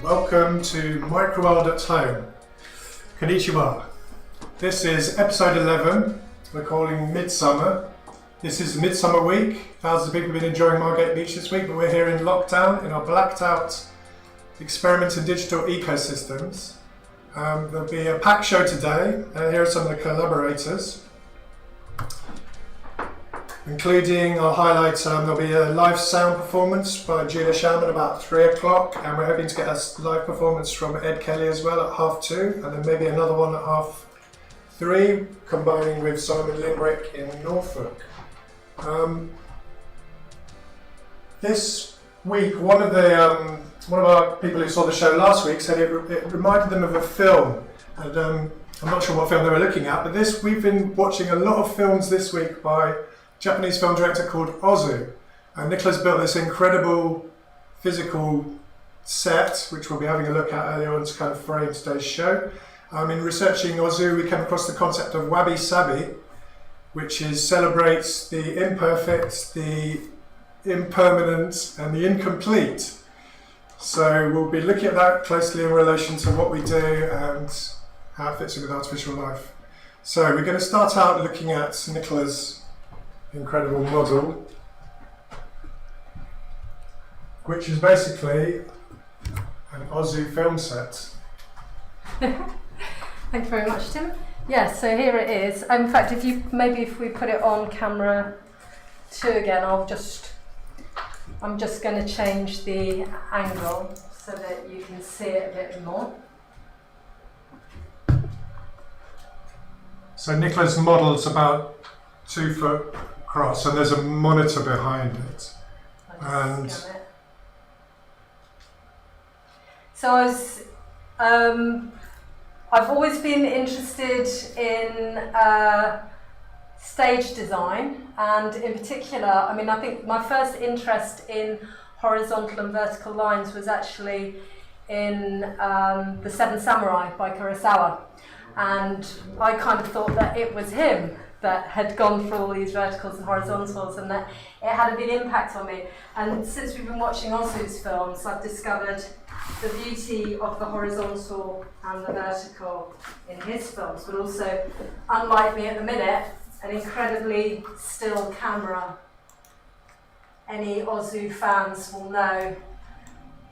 Welcome to Microworld at Home. Konnichiwa. This is episode 11. We're calling Midsummer. This is Midsummer week. Thousands of people have been enjoying Margate Beach this week, but we're here in lockdown in our blacked out experiment in digital ecosystems. There'll be a packed show today. Here are some of the collaborators. Including, I'll highlight, there'll be a live sound performance by Julia Schauerman about 3 o'clock, and we're hoping to get a live performance from Ed Kelly as well at 2:30, and then maybe another one at 3:30, combining with Simon Limbrick in Norfolk. This week, one of our people who saw the show last week said it reminded them of a film, and I'm not sure what film they were looking at, but we've been watching a lot of films this week by Japanese film director called Ozu, and Nicholas built this incredible physical set, which we'll be having a look at earlier on to kind of frame today's show. In researching Ozu, we came across the concept of wabi-sabi, which celebrates the imperfect, the impermanent, and the incomplete. So we'll be looking at that closely in relation to what we do and how it fits in with artificial life. So we're going to start out looking at Nicholas' incredible model, which is basically an Ozu film set. Thank you very much, Tim. Yes, so here it is. In fact, if we put it on camera 2 again, I'm just going to change the angle so that you can see it a bit more. So Nicola's model's about 2 foot across, and there's a monitor behind it. And so I've always been interested in stage design, and in particular, I think my first interest in horizontal and vertical lines was actually in The Seven Samurai by Kurosawa, and I kind of thought that it was him that had gone through all these verticals and horizontals, and that it had a big impact on me. And since we've been watching Ozu's films, I've discovered the beauty of the horizontal and the vertical in his films, but also, unlike me at the minute, an incredibly still camera. Any Ozu fans will know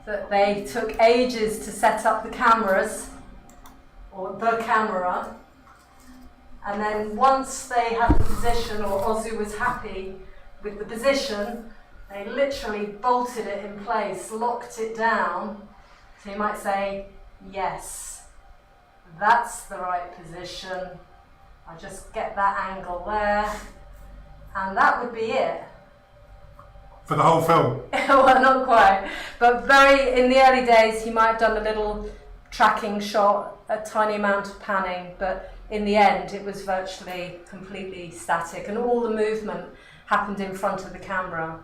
that they took ages to set up the cameras, or the camera, and then once they had the position, or Ozu was happy with the position, they literally bolted it in place, locked it down. So you might say, yes, that's the right position. I'll just get that angle there, and that would be it. For the whole film? Well, not quite, but in the early days, he might have done a little tracking shot, a tiny amount of panning, but in the end, it was virtually completely static, and all the movement happened in front of the camera.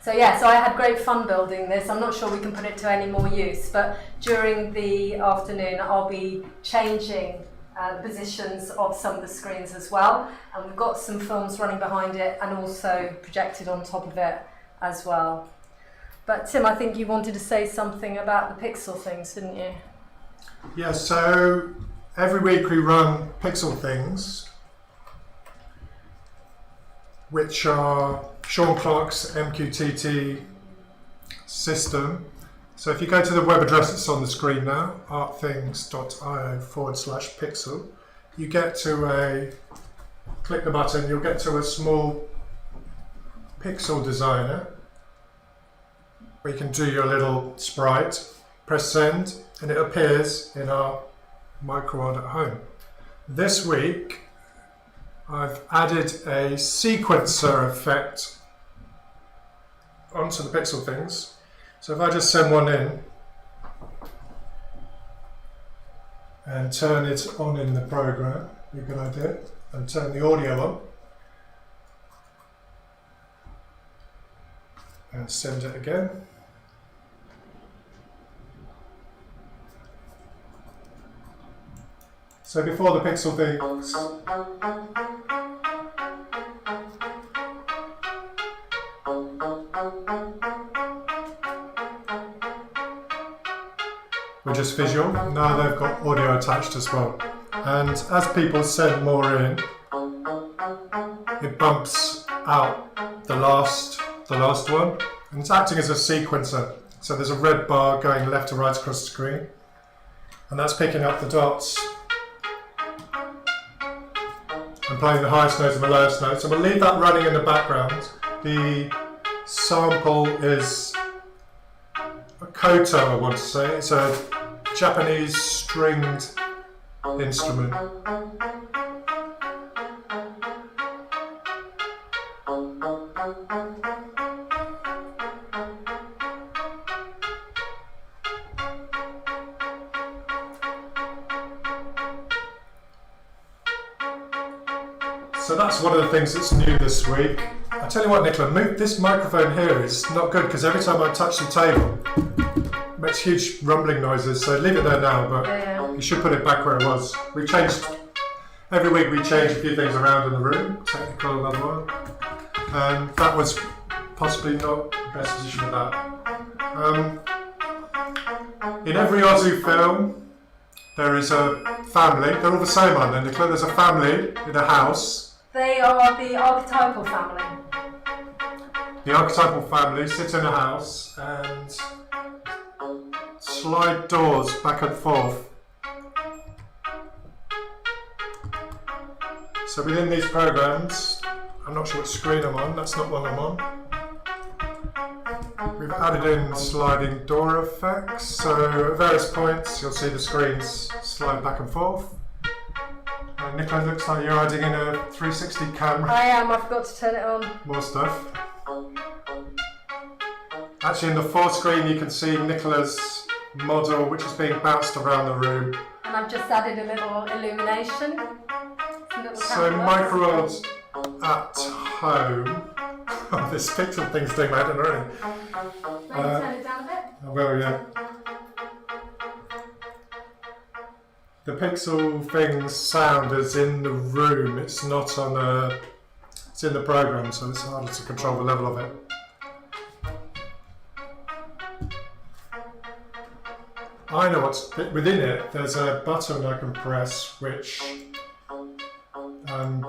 So I had great fun building this. I'm not sure we can put it to any more use, but during the afternoon, I'll be changing the positions of some of the screens as well, and we've got some films running behind it and also projected on top of it as well. But Tim, I think you wanted to say something about the pixel things, didn't you? Yeah, so every week we run Pixel Things, which are Sean Clark's MQTT system. So if you go to the web address that's on the screen now, artthings.io/pixel, you get to click the button, you'll get to a small pixel designer where you can do your little sprite, press send, and it appears in our Microworld at Home. This week, I've added a sequencer effect onto the Pixel Things. So if I just send one in and turn it on in the program, be a good idea, and turn the audio on and send it again. So before the Pixel Things, just visual. Now they've got audio attached as well. And as people send more in, it bumps out the last one. And it's acting as a sequencer. So there's a red bar going left to right across the screen. And that's picking up the dots and playing the highest notes and the lowest notes. And we'll leave that running in the background. The sample is a koto, I want to say. It's a Japanese stringed instrument. So that's one of the things that's new this week. I tell you what, Nicola, this microphone here is not good because every time I touch the table, it makes huge rumbling noises. So leave it there now, but you should put it back where it was. We changed, every week we change a few things around in the room, technical and other one. And that was possibly not the best position for that. In every Aussie film, there is a family. They're all the same, aren't they, Nicola? There's a family in a house. They are the archetypal family. The archetypal family sits in a house and slide doors back and forth. So within these programs, I'm not sure what screen I'm on, that's not one I'm on. We've added in sliding door effects, so at various points you'll see the screens slide back and forth. Nicola, it looks like you're adding in a 360 camera. I am, I forgot to turn it on. More stuff. Actually, in the fourth screen you can see Nicola's model, which is being bounced around the room. And I've just added a little illumination. So Microworld at home. Oh, this pixel thing's doing my head in already. Maybe turn it down a bit? I will, yeah. The pixel thing's sound is in the room, it's not on a... It's in the program, so it's harder to control the level of it. I know what's within it. There's a button I can press which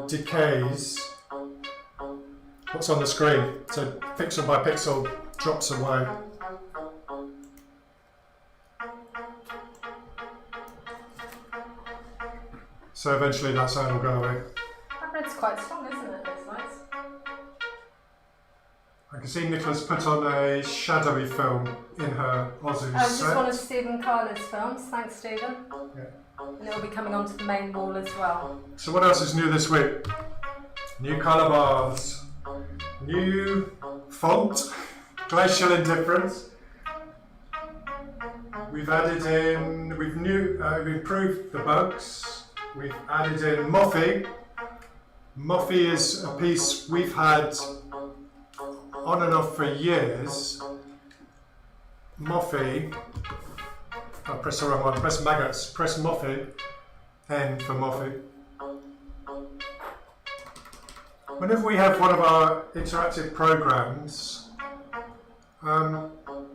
decays what's on the screen. So pixel by pixel drops away. So eventually that sound will go away. That red's quite strong, isn't it? It's nice. I can see Nicola's put on a shadowy film in her Ozu It's just set. one of Stephen Carley's films. Thanks, Stephen. Yeah. And it'll be coming onto the main wall as well. So what else is new this week? New colour bars, new font, glacial indifference. We've added in, we've improved the bugs. We've added in Moffy. Moffy is a piece we've had on and off for years. Moffy, I'll press the wrong one, press maggots, press Moffy, N for Moffy. Whenever we have one of our interactive programs,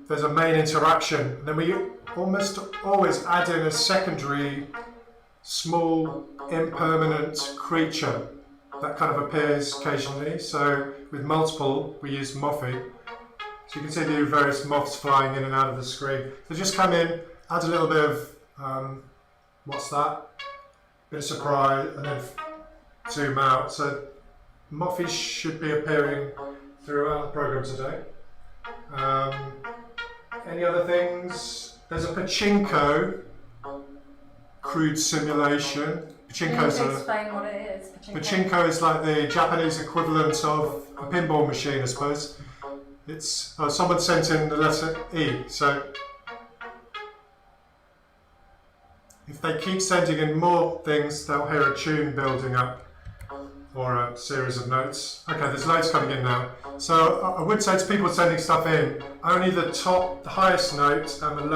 there's a main interaction, and then we almost always add in a secondary small impermanent creature that kind of appears occasionally. So with multiple we use Moffy. So you can see the various moths flying in and out of the screen. So just come in, add a little bit of what's that? Bit of surprise, and then zoom out. So Moffy should be appearing throughout the program today. Any other things? There's a pachinko crude simulation. Pachinko's Can you explain what it is? Pachinko is like the Japanese equivalent of a pinball machine, I suppose. It's someone sent in the letter E. So if they keep sending in more things, they'll hear a tune building up or a series of notes. Okay, there's loads coming in now. So I would say to people sending stuff in, only the highest note and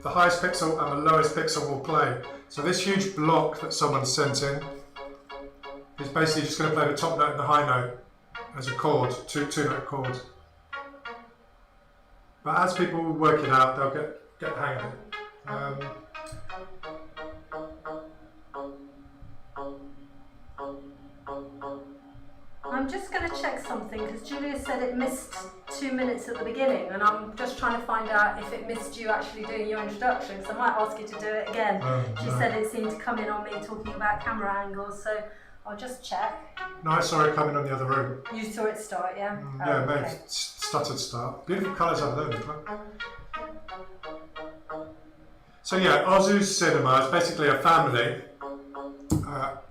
the highest pixel and the lowest pixel will play. So this huge block that someone sent in is basically just going to play the top note and the high note as a chord, two-note chord. But as people work it out, they'll get the hang of it. I'm just going to check something because Julia said it missed 2 minutes at the beginning, and I'm just trying to find out if it missed you actually doing your introduction, so I might ask you to do it again. She said it seemed to come in on me talking about camera angles, so I'll just check. No, I saw it coming on the other room. You saw it start, yeah? Yeah, it may have stuttered start. Beautiful colours over there, Nicola. So yeah, Ozu's cinema is basically a family.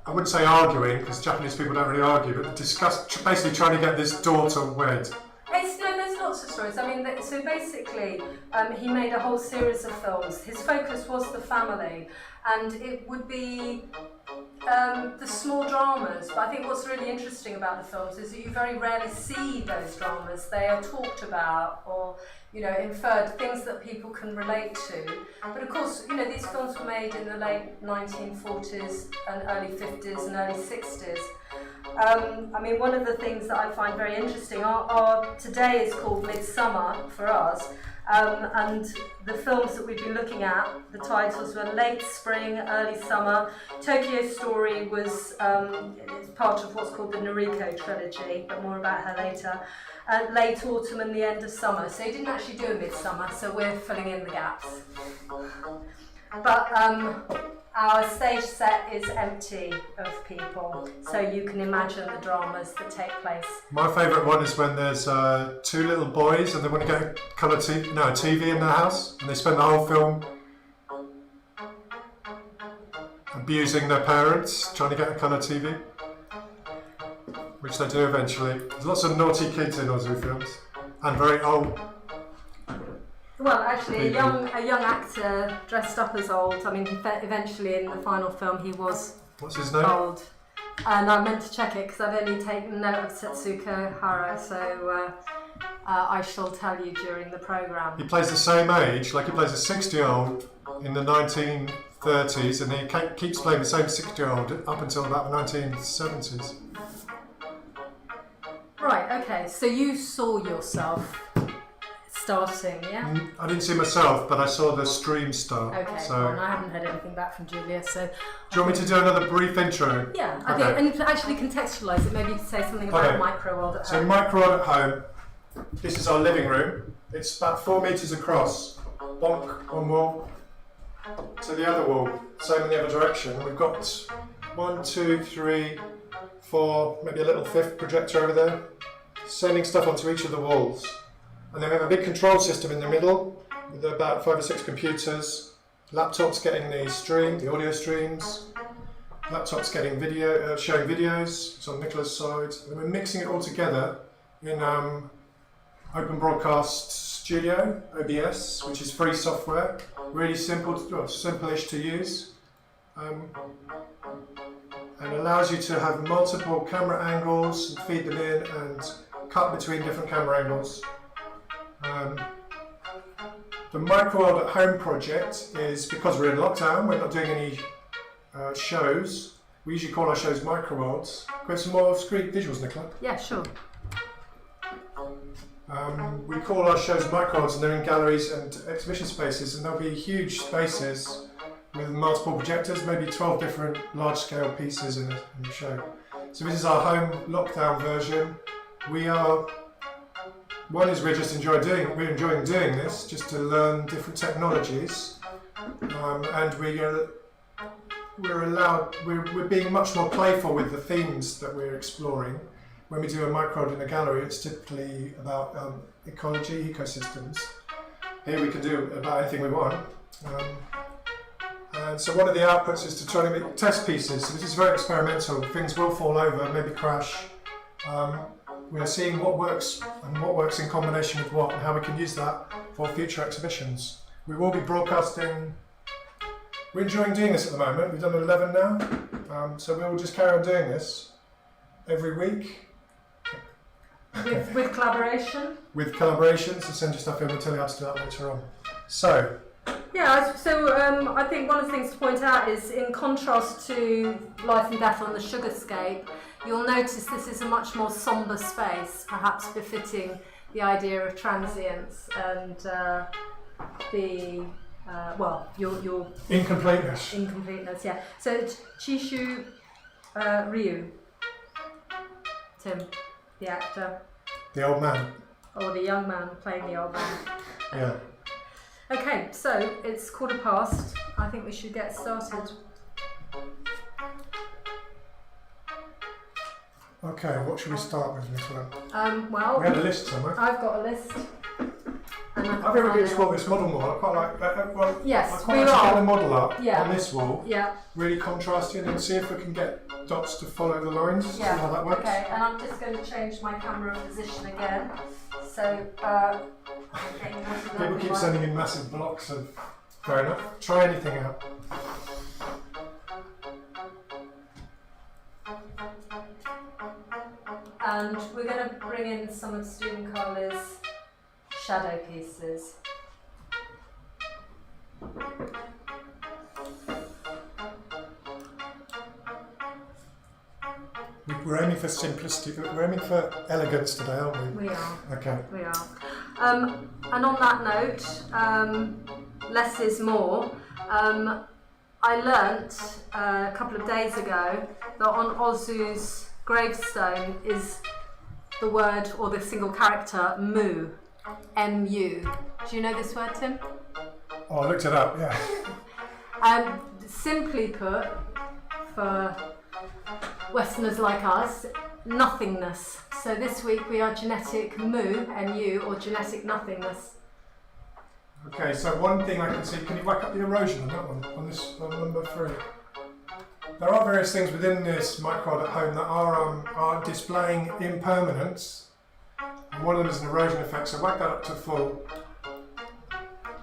I wouldn't say arguing, because Japanese people don't really argue, but basically trying to get this daughter wed. There's lots of stories. I mean, so basically, he made a whole series of films. His focus was the family, and it would be the small dramas. But I think what's really interesting about the films is that you very rarely see those dramas. They are talked about or, inferred, things that people can relate to. But of course, these films were made in the late 1940s and early 50s and early 60s. I mean, one of the things that I find very interesting are today is called Midsummer for us, and the films that we've been looking at, the titles were Late Spring, Early Summer. Tokyo Story was is part of what's called the Noriko trilogy, but more about her later. Late Autumn and the End of Summer. So he didn't actually do a Midsummer, so we're filling in the gaps. But our stage set is empty of people, so you can imagine the dramas that take place. My favourite one is when there's two little boys and they want to get a colour TV in their house, and they spend the whole film abusing their parents, trying to get a colour TV, which they do eventually. There's lots of naughty kids in Ozu films, and very old. Well, actually, a young actor dressed up as old. I mean, eventually in the final film he was What's his name? old. And I meant to check it because I've only taken note of Setsuko Hara, so I shall tell you during the programme. He plays the same age, like he plays a 60-year-old in the 1930s, and he keeps playing the same 60-year-old up until about the 1970s. Right, okay, so you saw yourself starting, yeah? I didn't see myself, but I saw the stream start. Okay, so. and I haven't heard anything back from Julia, so... Do you want me to do another brief intro? Yeah, I think, and to actually contextualise it, maybe you could say something about Microworld at home. So Microworld at home, this is our living room. It's about 4 metres across. Bonk, one wall to the other wall, same in the other direction. We've got 1, 2, 3, 4, maybe a little fifth projector over there, sending stuff onto each of the walls. And then we have a big control system in the middle with about 5 or 6 computers, laptops getting the audio streams, laptops getting video, showing videos. It's on Nicola's side. And we're mixing it all together in Open Broadcast Studio, OBS, which is free software, really simple-ish to use, and allows you to have multiple camera angles and feed them in and cut between different camera angles. The Microworld at Home project is, because we're in lockdown, we're not doing any shows. We usually call our shows Microworlds. Can we have some more screen visuals, Nicola? Yeah, sure. We call our shows Microworlds, and they're in galleries and exhibition spaces, and there'll be huge spaces with multiple projectors, maybe 12 different large-scale pieces in the show. So this is our home lockdown version. We're just enjoying doing this, just to learn different technologies, and we're being much more playful with the themes that we're exploring. When we do a Microworld in a gallery, it's typically about ecology, ecosystems. Here we can do about anything we want. And so one of the outputs is to try to make test pieces. So this is very experimental. Things will fall over, maybe crash. We're seeing what works and what works in combination with what, and how we can use that for future exhibitions. We will be broadcasting. We're enjoying doing this at the moment. We've done 11 now, so we will just carry on doing this every week. With collaboration? With collaborations, so send your stuff in. We'll tell you how to do that later on. So. Yeah, so I think one of the things to point out is, in contrast to Life and Death on the Sugarscape, you'll notice this is a much more sombre space, perhaps befitting the idea of transience and the your incompleteness. Incompleteness, yeah. So it's Chishu Ryu, Tim, the actor. The old man. Or the young man playing the old man. Yeah. Okay, so it's 1:15. I think we should get started. Okay, what should we start with, Nicola? Well, we had a list somewhere. I've got a list. And I've really explored this model more. I quite like that. Well, yes, I quite like to get the model up on this wall. Yeah. Really contrasty, and then see if we can get dots to follow the lines. See how that works. Okay, and I'm just going to change my camera position again. So, people keep sending in massive blocks of. Fair enough. Try anything out. And we're going to bring in some of student Carley's shadow pieces. We're aiming for simplicity. We're aiming for elegance today, aren't we? We are. Okay. We are. And on that note, less is more. I learnt a couple of days ago that on Ozu's gravestone is the word or the single character mu, M-U. Do you know this word, Tim? Oh, I looked it up, yeah. Simply put, for Westerners like us, nothingness. So this week we are genetic mu, M-U, or genetic nothingness. Okay, so one thing I can see, can you whack up the erosion on that one, on this, on number 3? There are various things within this Microworld at home that are displaying impermanence, and one of them is an erosion effect, so whack that up to full.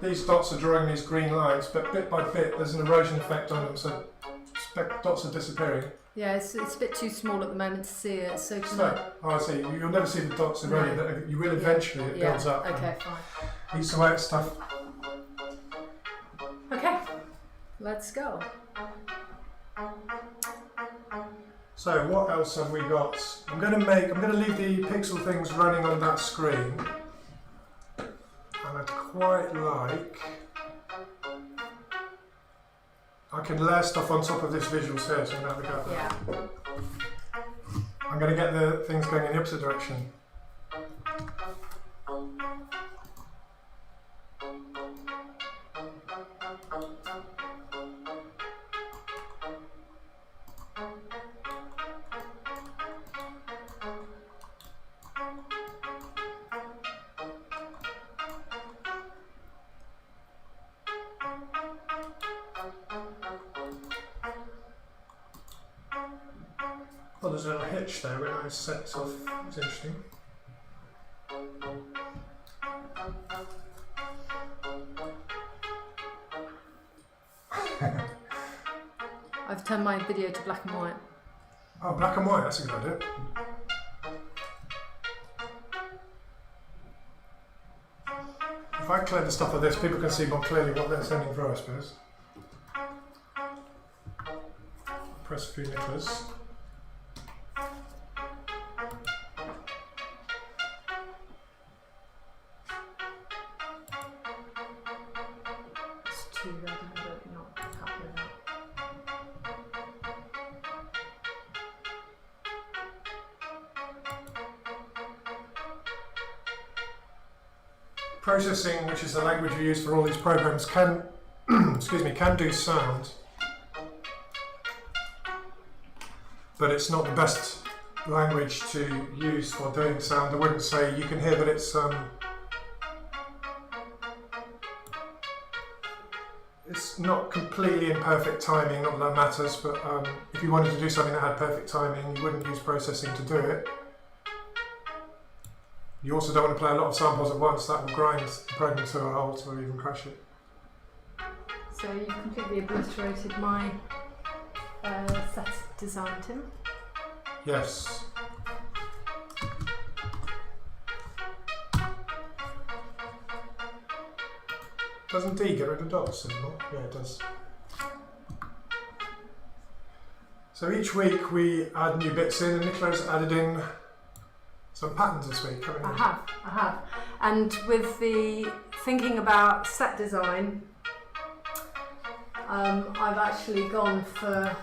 These dots are drawing these green lines, but bit by bit there's an erosion effect on them, so dots are disappearing. Yeah, it's a bit too small at the moment to see it, so I see, you'll never see the dots eroding, but you will eventually, it builds up. Okay, fine. Eats away at stuff. Okay, let's go. So what else have we got? I'm going to leave the pixel things running on that screen, and I'd quite like. I can layer stuff on top of this visuals here, so now we go. Yeah. I'm going to get the things going in the opposite direction. Oh, there's a little hitch there when I set this off. It's interesting. I've turned my video to black and white. Oh, black and white, that's a good idea. If I clear the stuff like this, people can see more clearly what they're sending through, I suppose. Press a few nippers. It's too red, I'm not happy with that. Processing, which is the language we use for all these programs, can can do sound, but it's not the best language to use for doing sound. I wouldn't say you can hear that it's not completely in perfect timing, not that that matters, but if you wanted to do something that had perfect timing, you wouldn't use processing to do it. You also don't want to play a lot of samples at once, that will grind the program to a halt or even crash it. So you've completely obliterated my set design, Tim? Yes. Doesn't D get rid of dots anymore? Yeah, it does. So each week we add new bits in, and Nicola's added in some patterns this week, haven't you? I have. And with the thinking about set design, I've actually gone for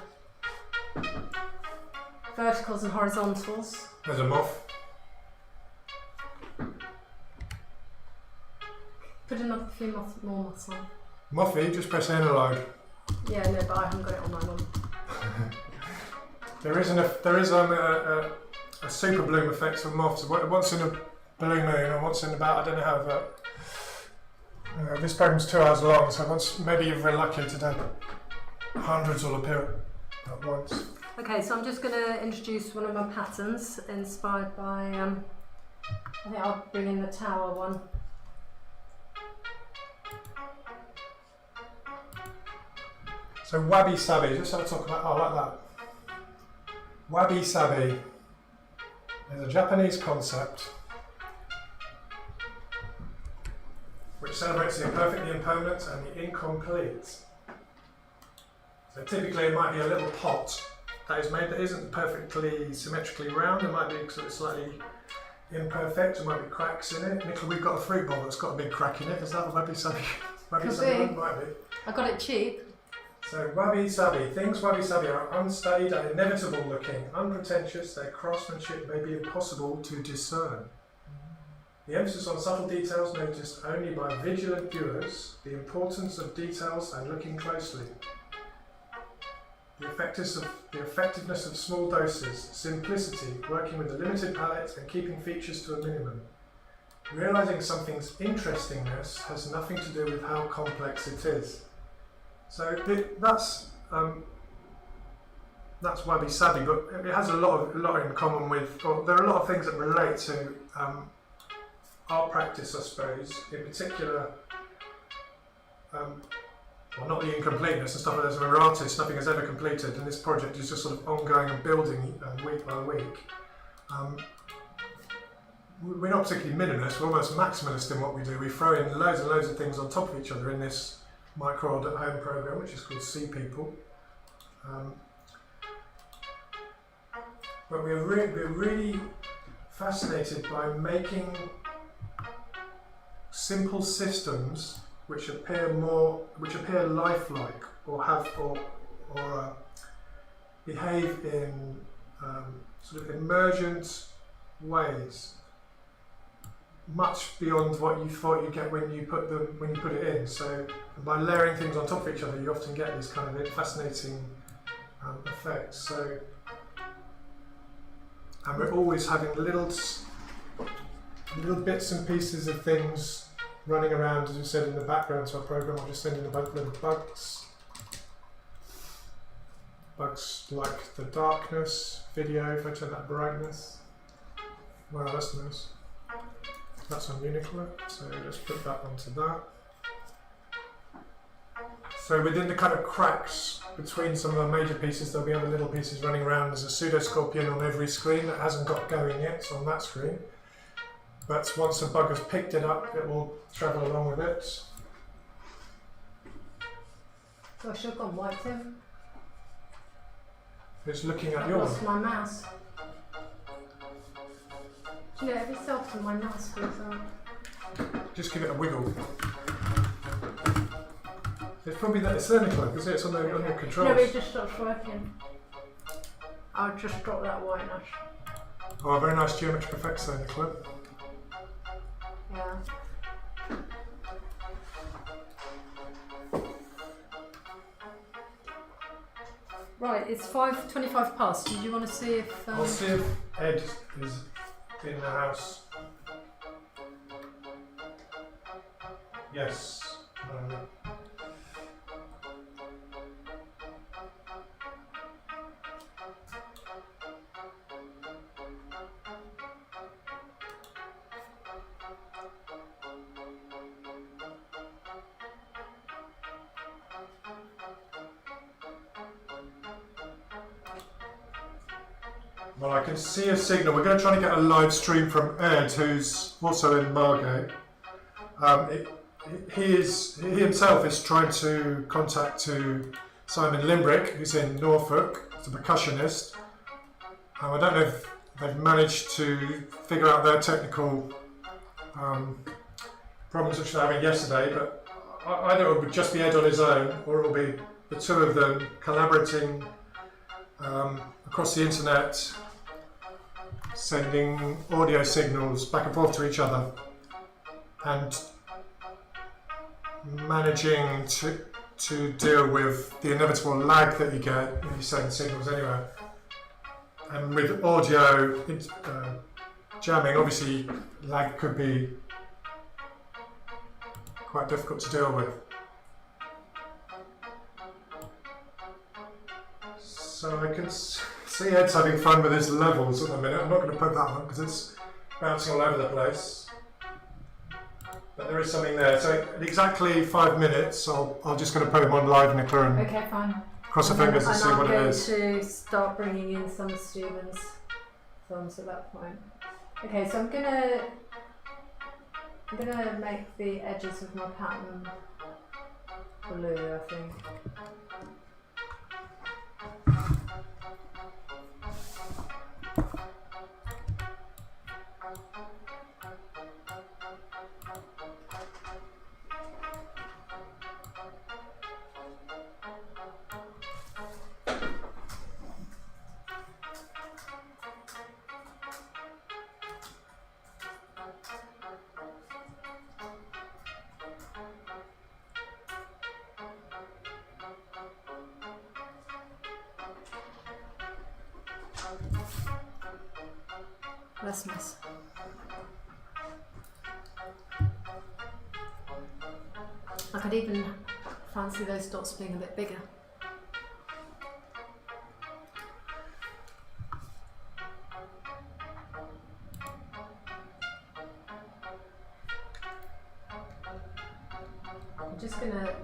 verticals and horizontals. There's a moth. Put another few more moths on. Moffy, just press analog. Yeah, no, but I haven't got it on my one. There is a super bloom effect for moths. Once in a blue moon, or once in about, I don't know how, but this program's 2 hours long, so once, maybe you're very lucky today. Hundreds will appear at once. Okay, so I'm just going to introduce one of my patterns inspired by, I think I'll bring in the tower one. So wabi sabi, just have to talk about, like that. Wabi sabi is a Japanese concept which celebrates the imperfect, the impermanent, and the incomplete. So typically it might be a little pot that is made that isn't perfectly symmetrically round. It might be sort of slightly imperfect. There might be cracks in it. Nicola, we've got a fruit bowl that's got a big crack in it. Is that a wabi sabi? Wabi sabi might be. I got it cheap. So wabi sabi, things wabi sabi are unstudied and inevitable looking, unpretentious, their craftsmanship may be impossible to discern. The emphasis on subtle details noticed only by vigilant viewers, the importance of details and looking closely. The effectiveness of small doses, simplicity, working with a limited palette and keeping features to a minimum. Realising something's interestingness has nothing to do with how complex it is. So that's wabi sabi, but it has a lot in common with. Or there are a lot of things that relate to art practice, I suppose. In particular, well, not the incompleteness and stuff like that. As we're artists, nothing is ever completed, and this project is just sort of ongoing and building week by week. We're not particularly minimalist. We're almost maximalist in what we do. We throw in loads and loads of things on top of each other in this Microworld at Home program, which is called See People. But we're really fascinated by making simple systems which appear lifelike or behave in sort of emergent ways, much beyond what you thought you'd get when you put it in. So by layering things on top of each other, you often get these kind of fascinating effects. So, and we're always having little bits and pieces of things running around, as we said, in the background to our program. I'll just send in a bunch of little bugs. Bugs like the darkness video, if I turn that brightness. Wow, that's nice. That's on Uniqlo, so let's put that onto that. So within the kind of cracks between some of the major pieces, there'll be other little pieces running around. There's a pseudo-scorpion on every screen that hasn't got going yet, it's on that screen. But once a bug has picked it up, it will travel along with it. Gosh, I've gone white too. It's looking at I've yours. lost my mouse. Do you know, every so often my mouse goes out. Just give it a wiggle. It's probably that it's learning cloak, is it? It's on your controls. No, it just stops working. I'll just drop that whiteness. Oh, a very nice geometric effects there, Nicola. Yeah. Right, it's 5:25 past. Did you want to see if... I'll see if Ed is in the house. Yes. Well, I can see a signal. We're going to try to get a live stream from Ed, who's also in Margate. He himself is trying to contact to Simon Limbrick, who's in Norfolk. He's a percussionist. I don't know if they've managed to figure out their technical problems which they were having yesterday, but either it will just be Ed on his own, or it will be the two of them collaborating across the internet, sending audio signals back and forth to each other, and managing to deal with the inevitable lag that you get if you send signals anywhere. And with audio jamming, obviously lag could be quite difficult to deal with. So I can see Ed's having fun with his levels at the minute. I'm not going to put that on because it's bouncing all over the place. But there is something there. So at exactly 5 minutes, I'm just going to put him on live, Nicola, and Okay, fine. cross the fingers and see what it is. I'm going to start bringing in some of Stephen's films at that point. Okay, so I'm gonna make the edges of my pattern blue, I think. That's nice. I could even fancy those dots being a bit bigger. I'm just gonna,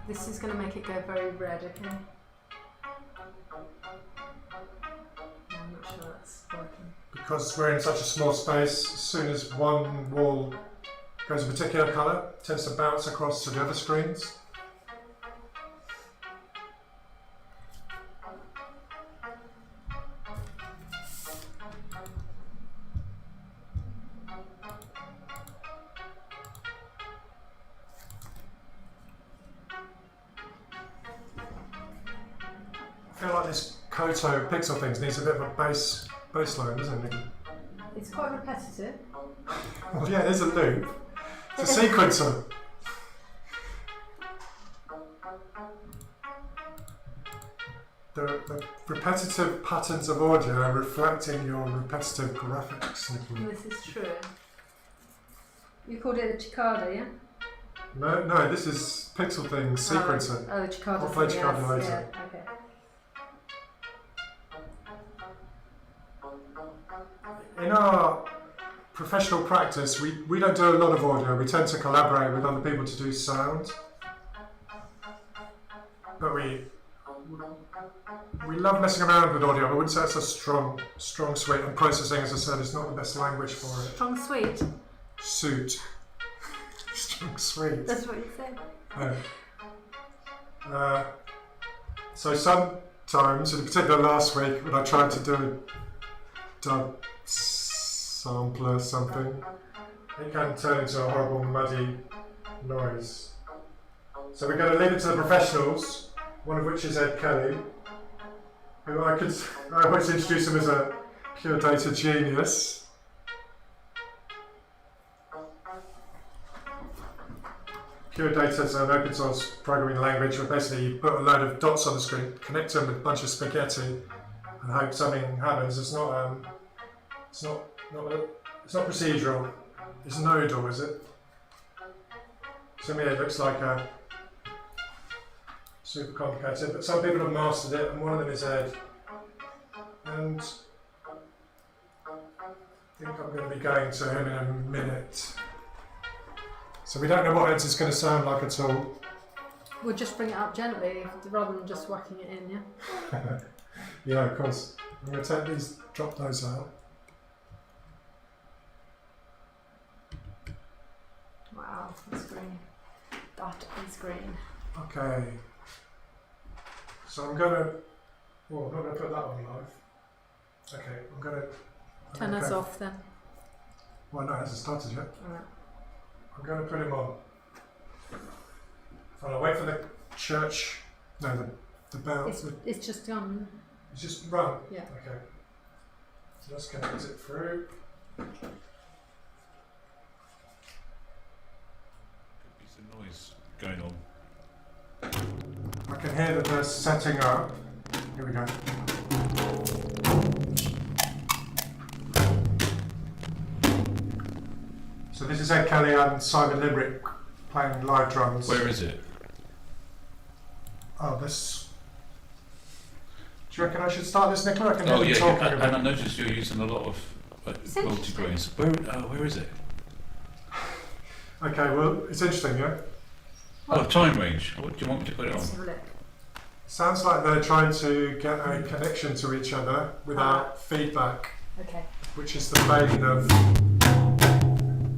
this is gonna make it go very red, okay? I'm not sure that's working. Because we're in such a small space, as soon as one wall goes a particular colour, it tends to bounce across to the other screens. I feel like this Koto pixel thing needs a bit of a baseline, doesn't it? It's quite repetitive. Well, yeah, there's a loop. It's a sequencer. The repetitive patterns of audio are reflecting your repetitive graphics. This is true. You called it a cicada, yeah? No, this is pixel thing sequencer. Oh, cicada. I'll play cicada later. Yeah, okay. In our professional practice, we don't do a lot of audio. We tend to collaborate with other people to do sound. But we love messing around with audio. I wouldn't say it's a strong suite. And processing, as I said, is not the best language for it. Strong suite? Suit. Strong suite. That's what you said. So sometimes, in particular last week, when I tried to do a dub sampler or something, it can turn into a horrible muddy noise. So we're going to leave it to the professionals, one of which is Ed Kelly, who I always introduce him as a pure data genius. Pure data is an open source programming language where basically you put a load of dots on the screen, connect them with a bunch of spaghetti, and hope something happens. It's not procedural. It's nodal, is it? To me, it looks like a super complicated, but some people have mastered it, and one of them is Ed. And I think I'm going to be going to him in a minute. So we don't know what Ed's is going to sound like at all. We'll just bring it up gently rather than just whacking it in, yeah? Yeah, of course. I'm going to take these, drop those out. Wow, that's green. That is green. Okay. So I'm going to... Well, I'm not going to put that on live. Okay, I'm going to... Turn us off then. Well, no, it hasn't started yet. Alright. I'm going to put him on. And I'll wait for the church No, the bell. It's just on. It's just run. Yeah. Okay. So let's connect it through. Could be some noise going on. I can hear that they're setting up. Here we go. So this is Kelly and Simon Limbrick playing live drums. Where is it? Oh, this. Do you reckon I should start this, Nicola? I can Oh hear yeah, them talking and I about. noticed you're using a lot of It's multi-grains. Where is it? Okay, well, it's interesting, yeah? Oh, time range. What do you want me to put it on? Let's have a look. Sounds like they're trying to get a connection to each other without feedback, Okay. which is the bane of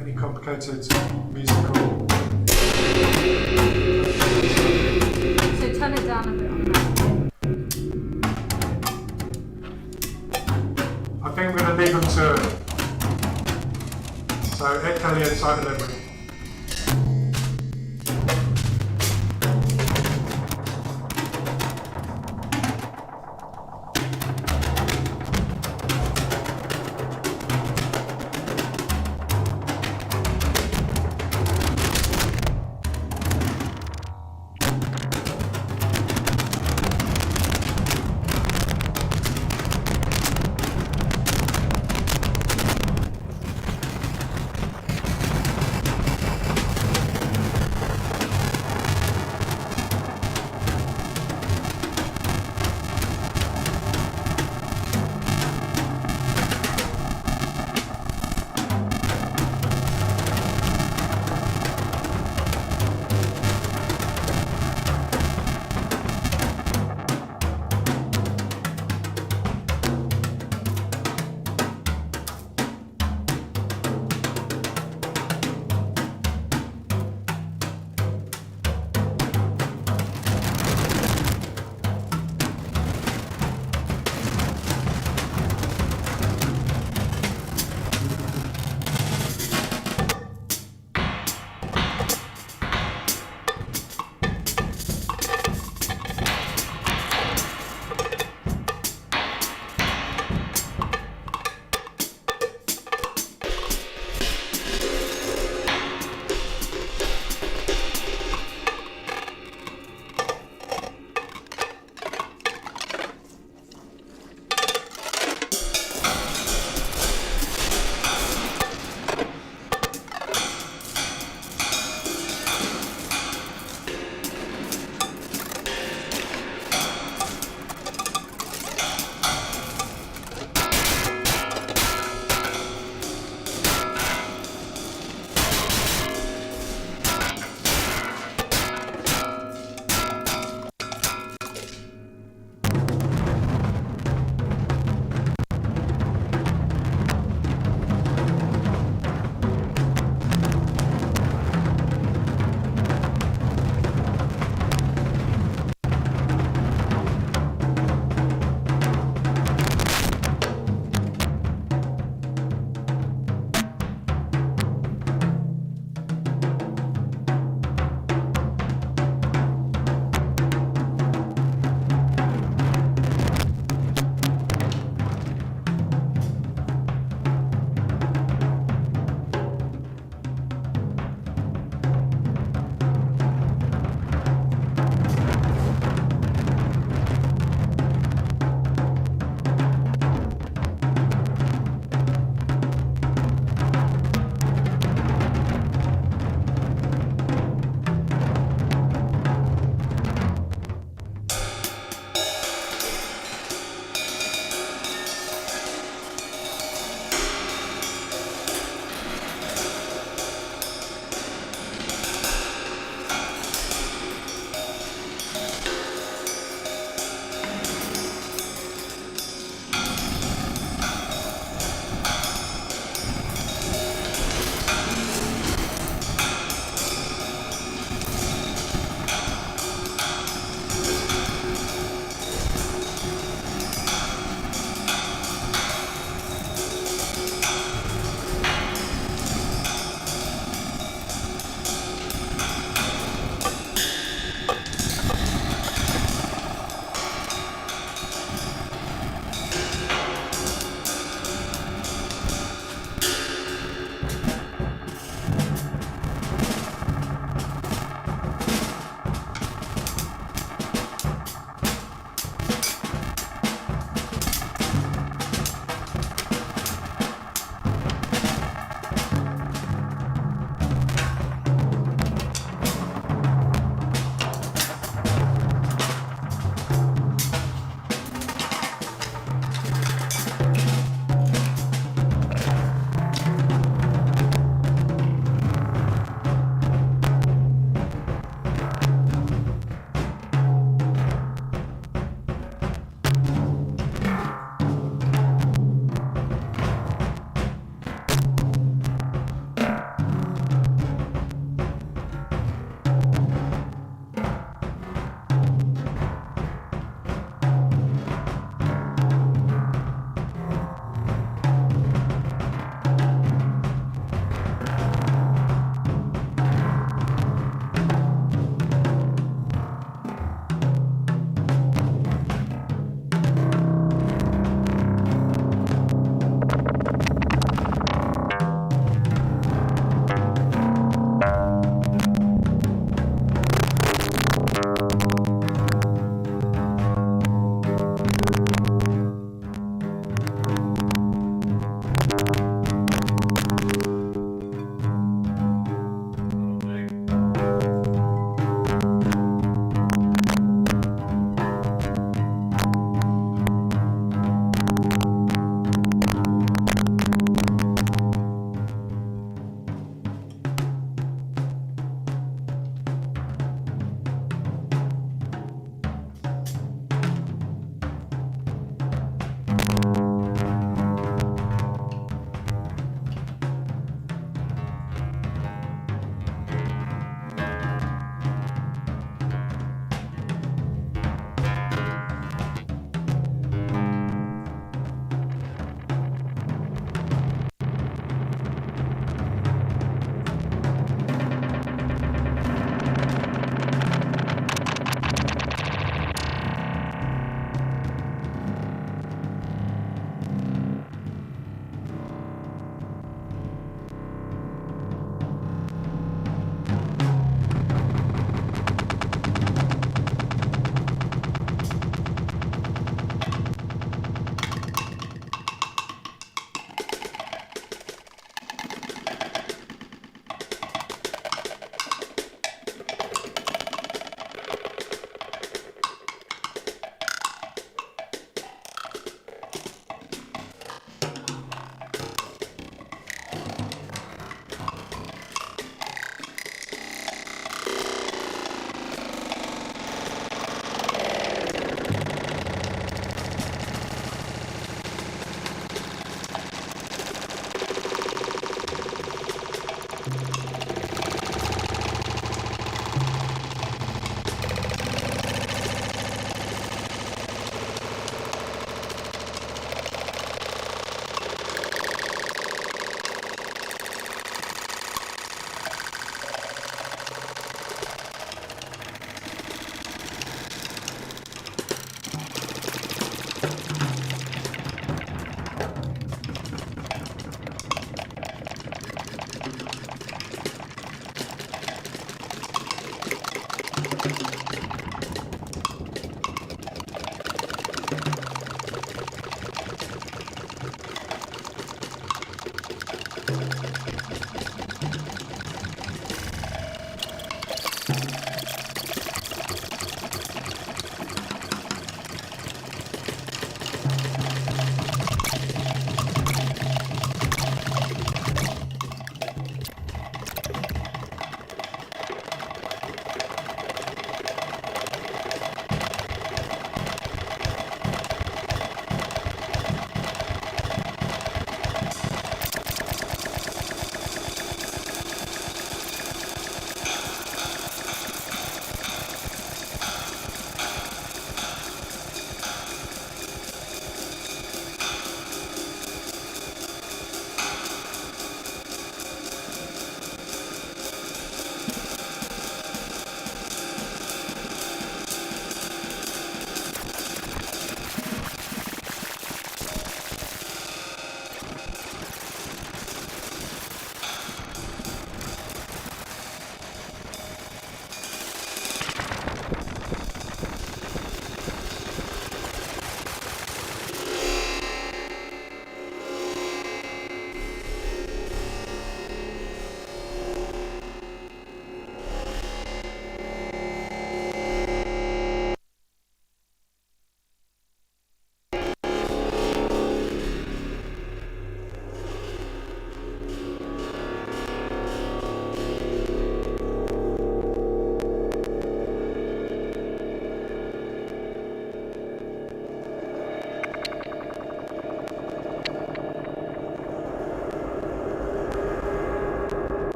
any complicated musical. So turn it down a bit on that. I think I'm going to leave them to it. So, Kelly and Simon Limbrick.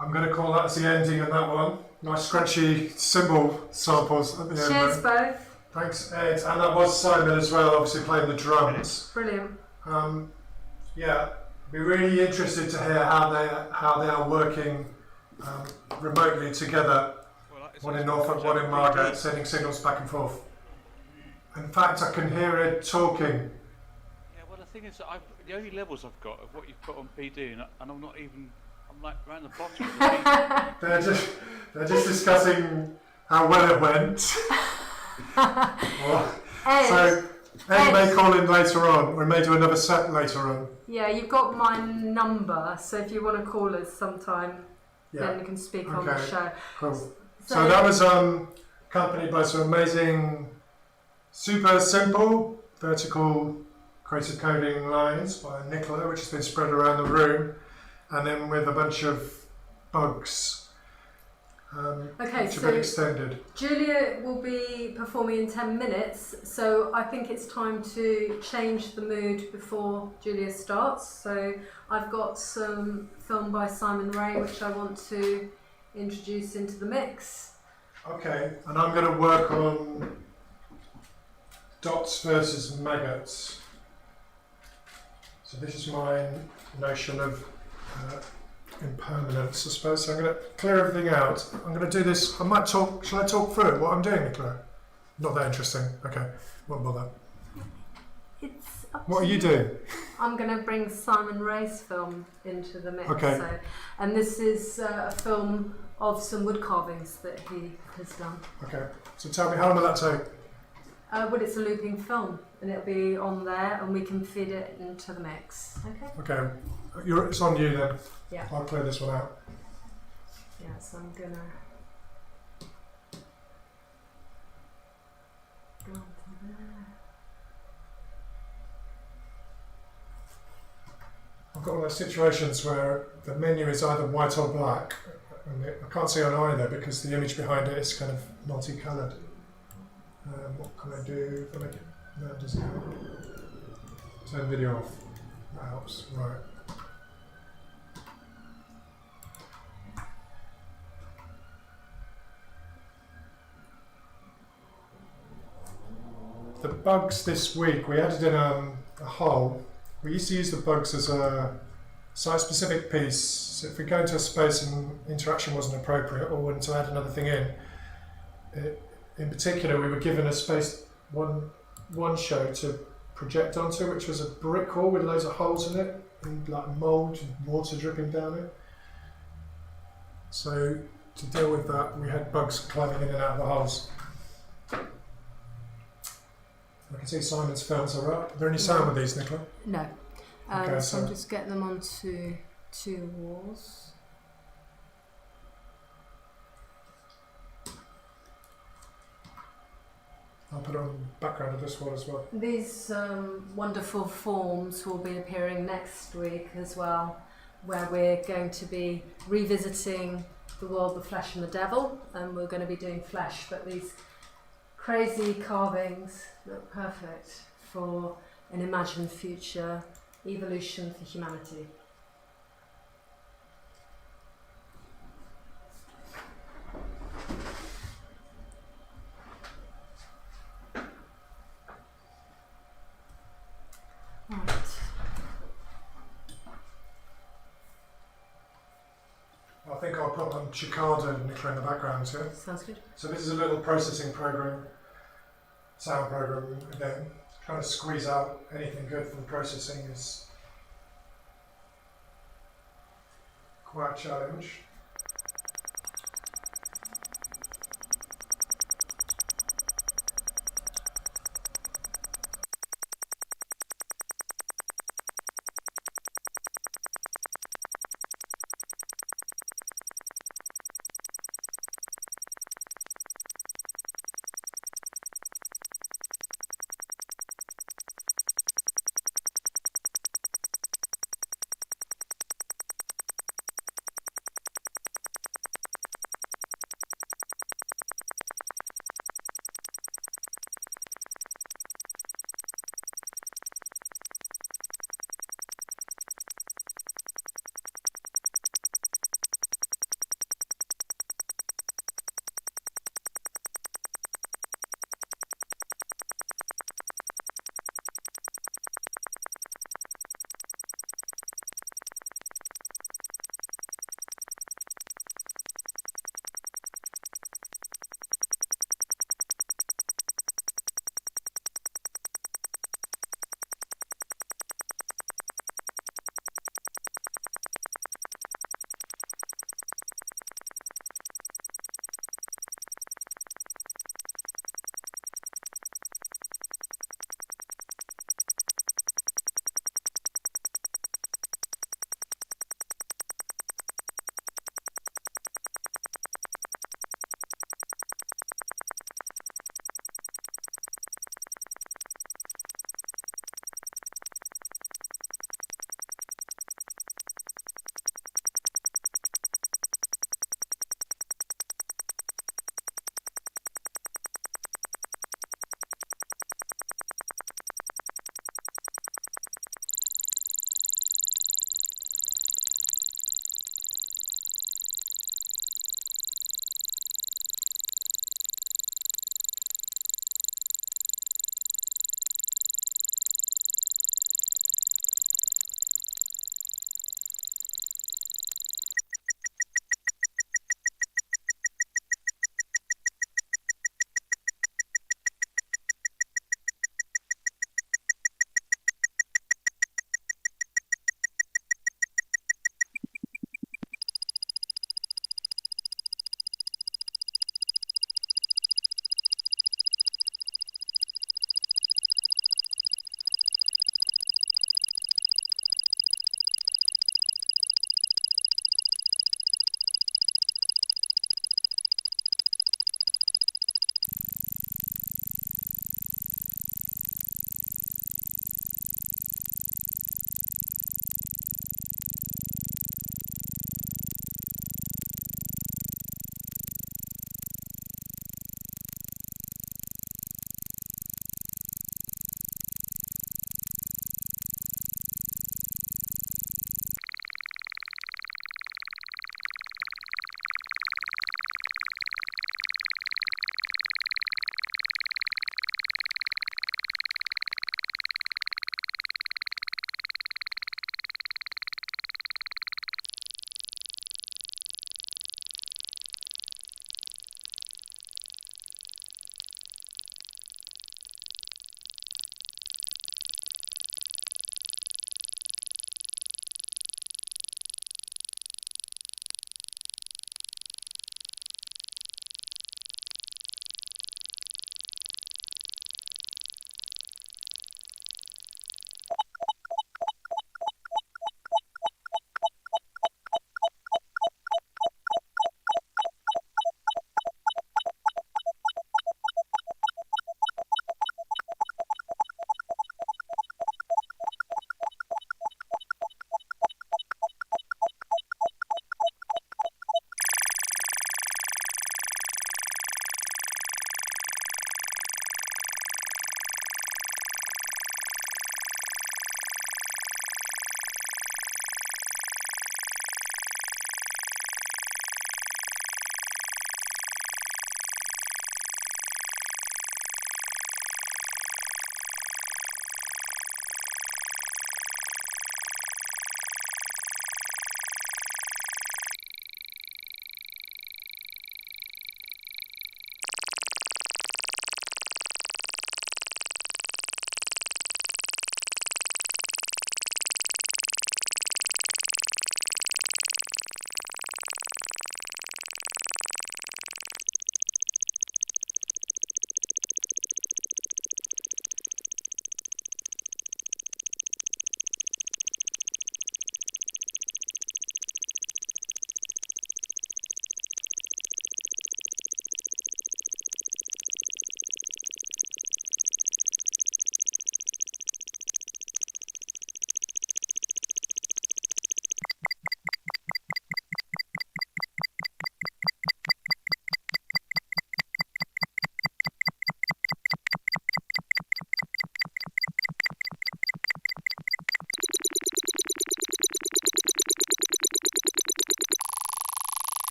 I'm going to call that as the ending of that one. Nice scrunchy cymbal samples at the end. Cheers, both. Thanks, Ed. And that was Simon as well, obviously playing the drums. Brilliant. Yeah, be really interested to hear how they are working remotely together. One in Norfolk, one in Margate, sending signals back and forth. In fact, I can hear Ed talking. Yeah, well, the thing is, the only levels I've got of what you've put on PD, and I'm not even. I'm like around the bottom of the PD. They're just discussing how well it went. So Ed may call in later on. We may do another set later on. Yeah, you've got my number, so if you want to call us sometime, then you can speak on the show. Cool. So that was accompanied by some amazing, super simple, vertical creative coding lines by Nicola, which has been spread around the room, and then with a bunch of bugs, which have been extended. Julia will be performing in 10 minutes, so I think it's time to change the mood before Julia starts. So I've got some film by Simon Rae, which I want to introduce into the mix. Okay, and I'm going to work on dots versus maggots. So this is my notion of impermanence, I suppose. So I'm going to clear everything out. I'm going to do this. I might talk. Shall I talk through what I'm doing, Nicola? Not that interesting. Okay, won't bother. It's up What to are you doing? I'm going to bring Simon Rae's film into the mix. Okay. So, and this is a film of some wood carvings that he has done. Okay. So tell me, how long will that take? Well, it's a looping film, and it'll be on there, and we can feed it into the mix. Okay. Okay. It's on you then. Yeah. I'll clear this one out. Yeah. So I'm gonna go on to there. I've got one of those situations where the menu is either white or black, and I can't see on either because the image behind it is kind of multicoloured. What can I do if I make it? No, it doesn't help. Turn video off. That helps. Right. The bugs this week, we added in a hole. We used to use the bugs as a site-specific piece. So if we go into a space and interaction wasn't appropriate or wanted to add another thing in particular, we were given a space, one show to project onto, which was a brick wall with loads of holes in it, and like mould and water dripping down it. So to deal with that, we had bugs climbing in and out of the holes. I can see Simon's films are up. Are there any sound with these, Nicola? No. Okay, so I'm just getting them onto two walls. I'll put it on the background of this one as well. These wonderful forms will be appearing next week as well, where we're going to be revisiting the world, the flesh and the devil, and we're going to be doing flesh, but these crazy carvings look perfect for an imagined future evolution for humanity. Right. I think I'll put on Cicada and Nicola in the background here. Sounds good. So this is a little processing program, sound program again. Trying to squeeze out anything good from processing is quite a challenge.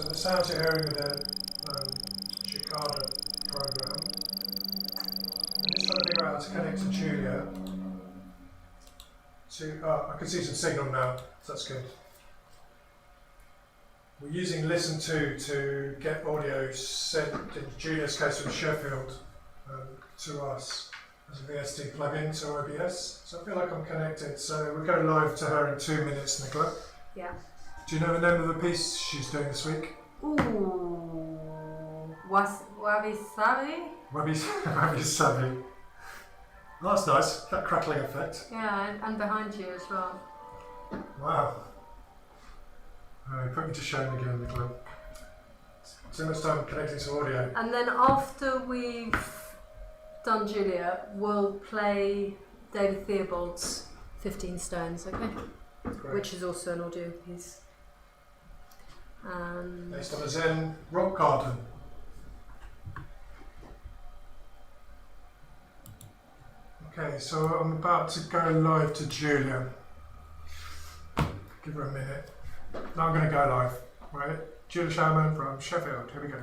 So the sounds you're hearing are the Jockel program. I'm just trying to figure out how to connect to Julia. I can see some signal now, so that's good. We're using Listen to get audio sent, in Julia's case from Sheffield, to us as a VST plugin to OBS. So I feel like I'm connected. So we'll go live to her in 2 minutes, Nicola. Yeah. Do you know the name of the piece she's doing this week? Ooh, Wabi Sabi? Wabi Sabi. Oh, that's nice, that crackling effect. Yeah, and behind you as well. Wow. Put me to shame again, Nicola. Too much time connecting to audio. And then after we've done Julia, we'll play David Theobald's 15 Stones, okay? Great. Which is also an audio piece. Based on a Zen rock garden. Okay, so I'm about to go live to Julia. Give her a minute. Now I'm going to go live. Right? Julia Schauerman from Sheffield. Here we go.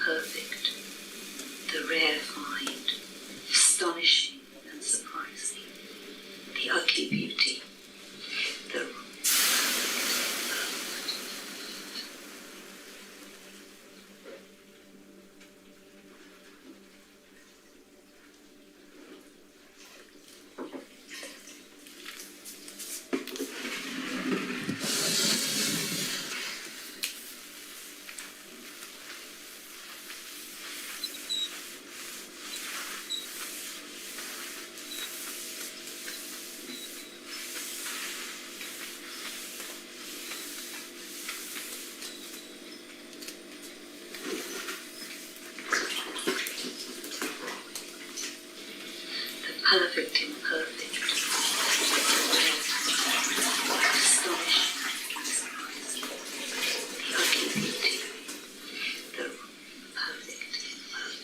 imperfect, the rare find, astonishing and surprising, the ugly beauty, the perfect imperfect, astonishing and surprising, the ugly beauty, the perfect imperfect.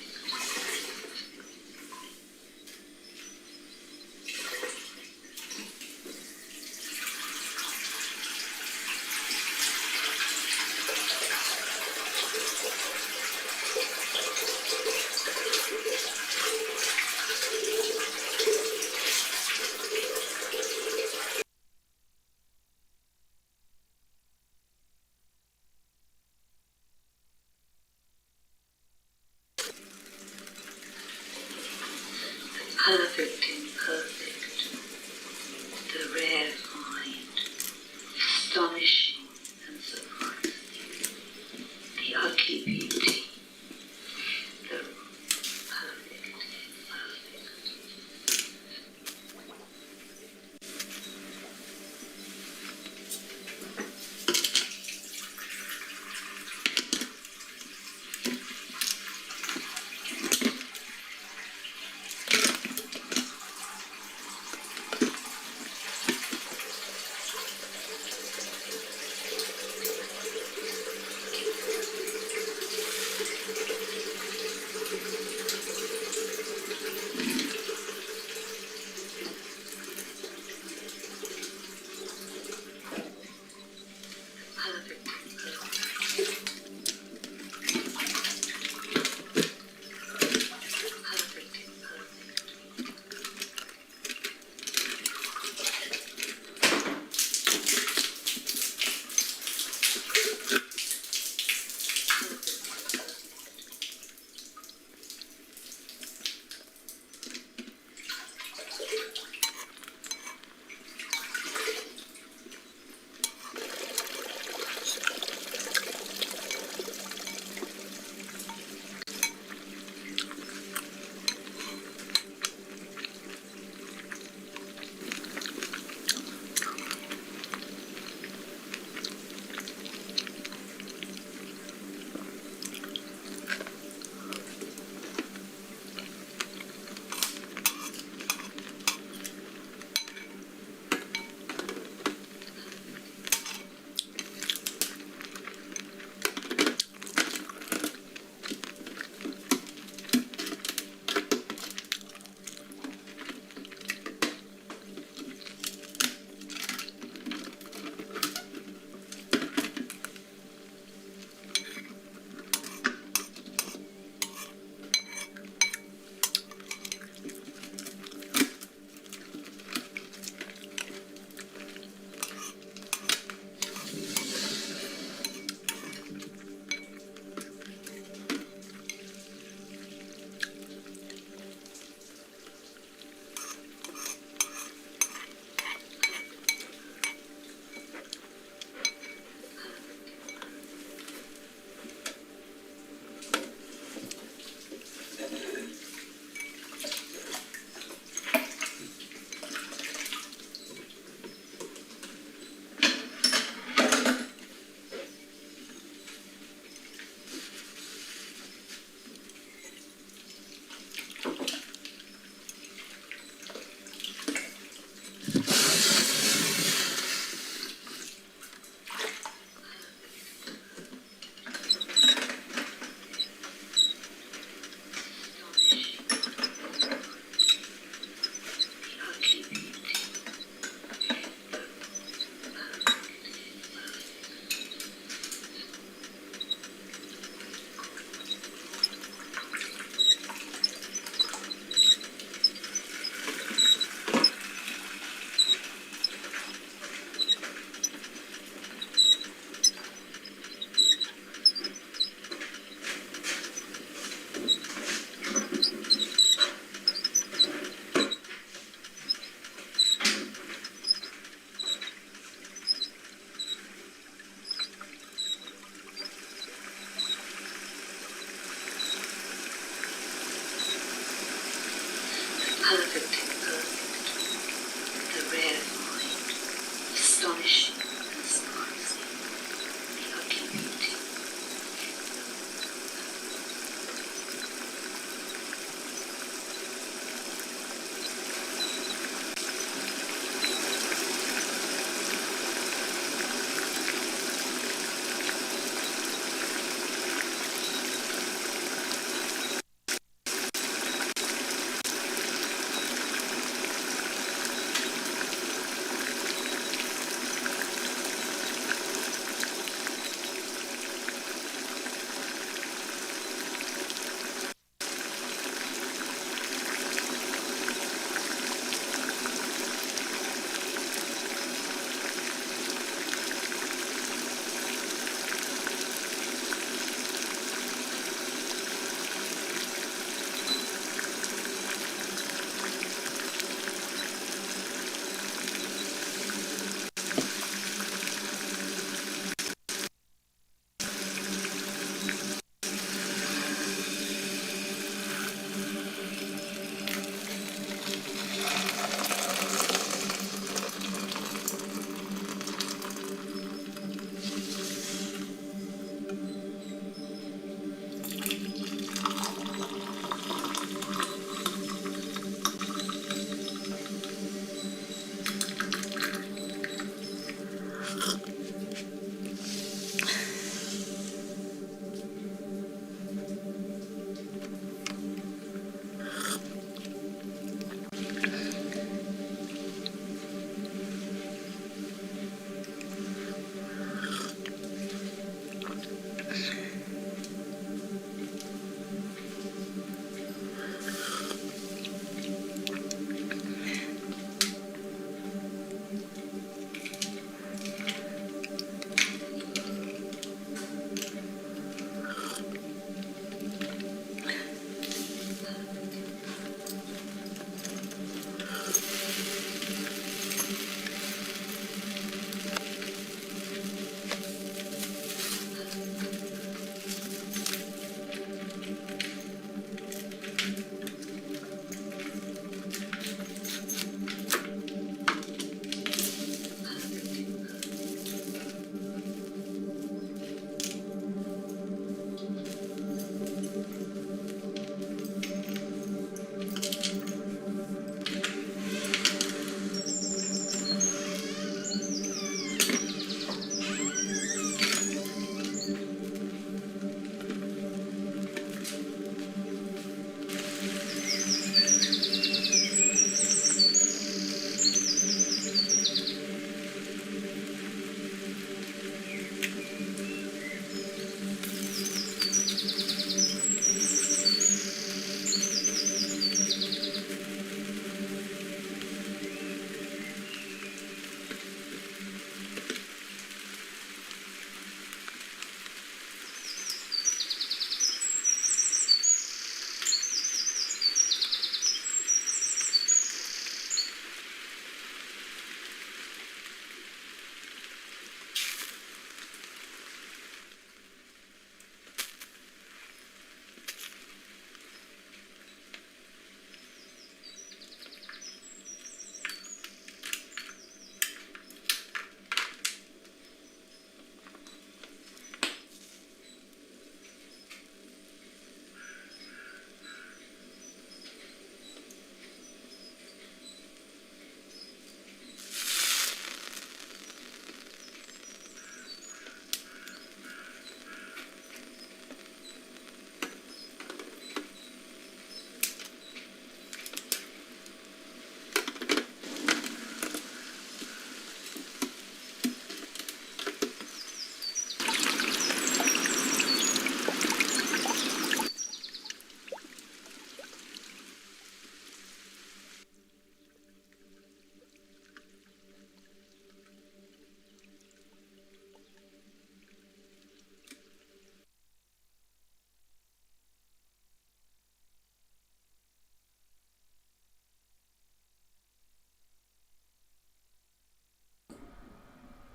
Perfect imperfect, the rare find, astonishing and surprising, the ugly beauty, the perfect imperfect.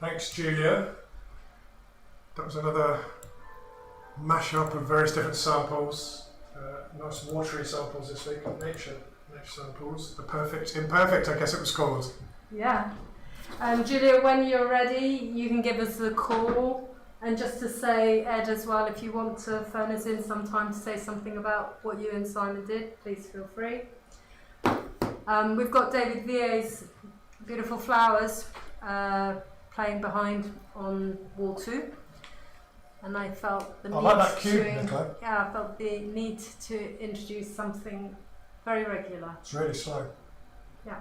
Thanks, Julia. That was another mash-up of various different samples. Nice watery samples this week, nature samples. The perfect, imperfect, I guess it was called. Yeah. Julia, when you're ready, you can give us the call. And just to say, Ed, as well, if you want to phone us in sometime to say something about what you and Simon did, please feel free. We've got David Viey's Beautiful Flowers playing behind on wall 2. And I felt the I felt the need to introduce something very regular. It's really slow. Yeah.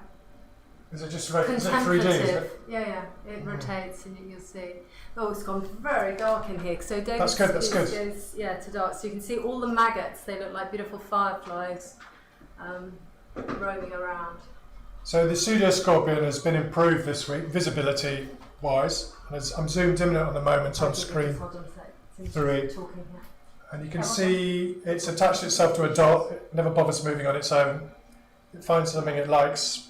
Is it just is it 3D? Is it? Yeah. It rotates, and you'll see. Oh, it's gone very dark in here. So David that's good. Goes, to dark. So you can see all the maggots. They look like beautiful fireflies roaming around. So the Pseudo Scorpion has been improved this week, visibility wise. I'm zoomed in on the moment on screen 3. And you can see it's attached itself to a dot. It never bothers moving on its own. It finds something it likes,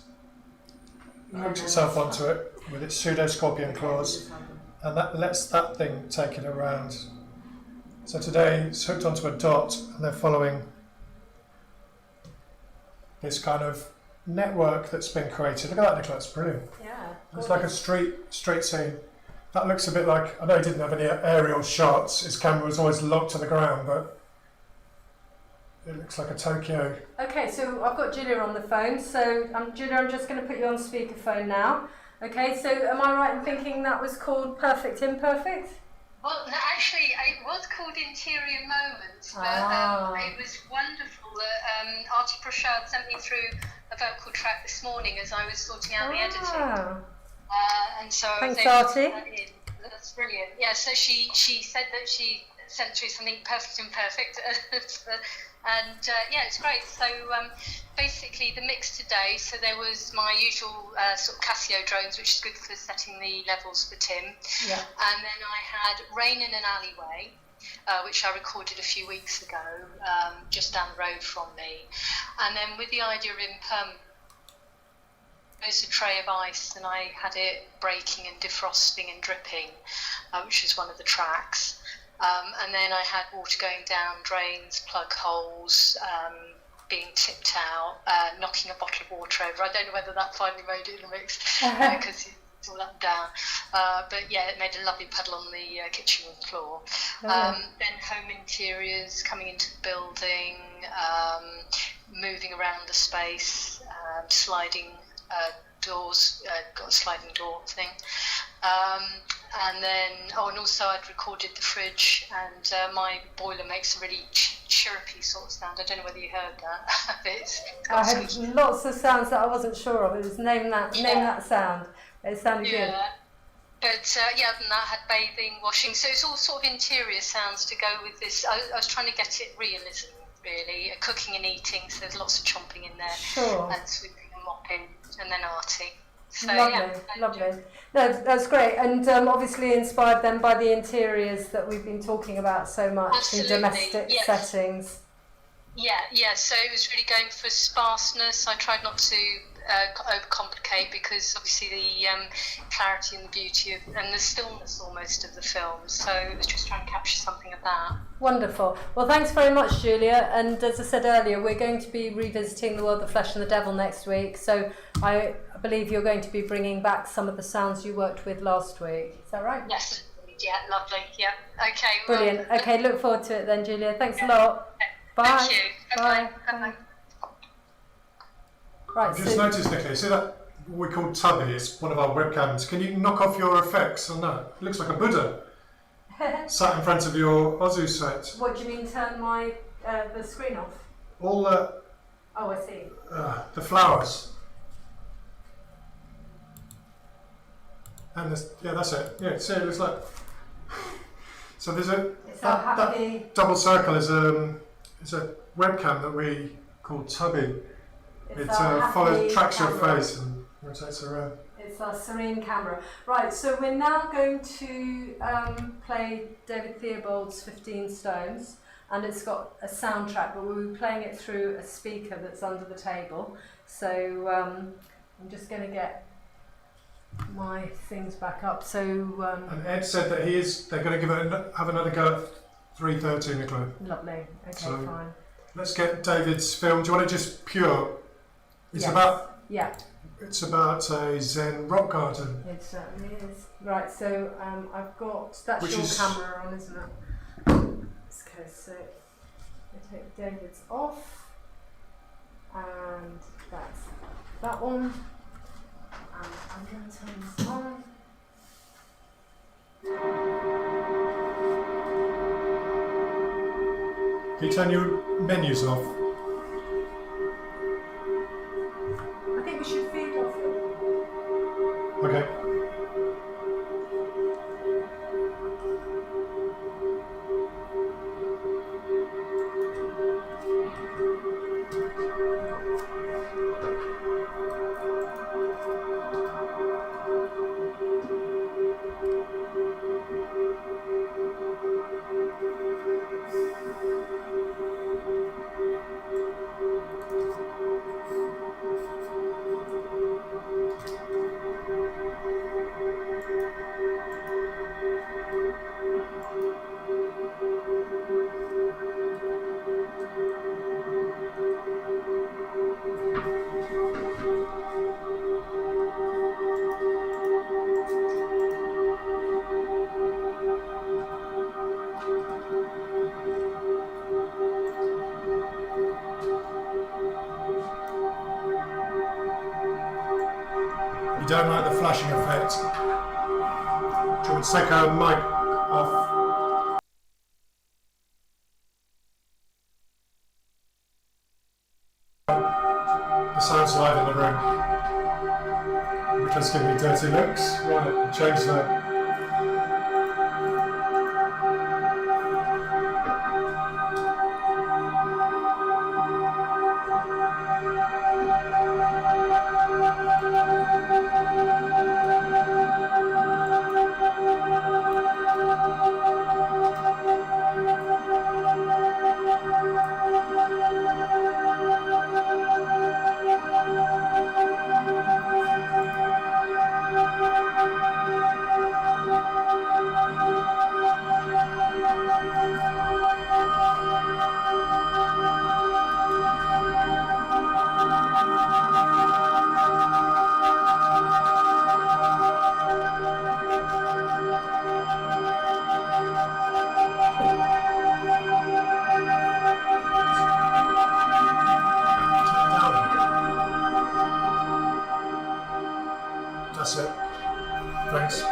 hooks itself onto it with its Pseudo Scorpion claws, and that lets that thing take it around. So today it's hooked onto a dot, and they're following this kind of network that's been created. Look at that, Nicola, it's brilliant. Yeah. It's like a street scene. That looks a bit like, I know he didn't have any aerial shots, his camera was always locked to the ground, but it looks like a Tokyo. Okay, so I've got Julia on the phone, so Julia, I'm just going to put you on speakerphone now. Okay, so am I right in thinking that was called Perfect Imperfect? Well, no, actually, it was called Interior Moments, but it was wonderful that Artie Prochard sent me through a vocal track this morning as I was sorting out the editing. And so thanks, Artie. That's brilliant. Yeah, so she said that she sent through something perfect imperfect, and it's great. So basically, the mix today. So there was my usual sort of Casio drones, which is good for setting the levels for Tim. Yeah. And then I had Rain in an Alleyway, which I recorded a few weeks ago, just down the road from me. And then with the idea of impermanent, there's a tray of ice, and I had it breaking and defrosting and dripping, which is one of the tracks. And then I had water going down drains, plug holes, being tipped out, knocking a bottle of water over. I don't know whether that finally made it in the mix because it's all up and down. But yeah, it made a lovely puddle on the kitchen floor. Then home interiors, coming into the building, moving around the space, sliding doors, got a sliding door thing. And then, and also I'd recorded the fridge, and my boiler makes a really chirpy sort of sound. I don't know whether you heard that. I had lots of sounds that I wasn't sure of. It was name that sound. It sounded good. But other than that, I had bathing, washing. So it's all sort of interior sounds to go with this. I was trying to get it realism, really. Cooking and eating, so there's lots of chomping in there. Sure. And sweeping and mopping, and then arting. So, lovely. No, that's great, and obviously inspired then by the interiors that we've been talking about so much. Absolutely. In domestic settings. Yeah. So it was really going for sparseness. I tried not to overcomplicate, because obviously the clarity and the beauty and the stillness almost of the film. So it was just trying to capture something of that. Wonderful. Well, thanks very much, Julia. And as I said earlier, we're going to be revisiting The World, the Flesh and the Devil next week. So I believe you're going to be bringing back some of the sounds you worked with last week. Is that right? Yes. Yeah, lovely. Yeah. Okay. Brilliant. Okay, look forward to it then, Julia. Thanks a lot. Bye. Thank you. Bye. Bye. Right, I've just noticed, Nicola, see that what we call Tubby is one of our webcams. Can you knock off your effects on that? It looks like a Buddha sat in front of your Ozu set. What do you mean, turn my the screen off? All the... Oh, I see. The flowers. And this, that's it. Yeah, see, it looks like... So there's that double circle is a webcam that we call Tubby. It tracks your face and rotates around. It's our serene camera. Right, so we're now going to play David Theobald's 15 Stones, and it's got a soundtrack, but we'll be playing it through a speaker that's under the table. So I'm just going to get my things back up. So and Ed said that they're going to have another go at 3:30 o'clock. lovely. Okay, So- fine. Let's get David's film. Do you want it just pure? It's Yes. about It's a Zen rock garden. It certainly is. Right. So I've got that's Which your is- camera on, isn't it? Okay. So I take David's off, and that's that one. And I'm going to turn this on. Can you turn your menus off? I think we should feed off it. Okay. You don't like the flashing effect. Do you want to take our mic off? The sound's live in the room. We're just giving me dirty looks. Right, change that. That's it. Thanks.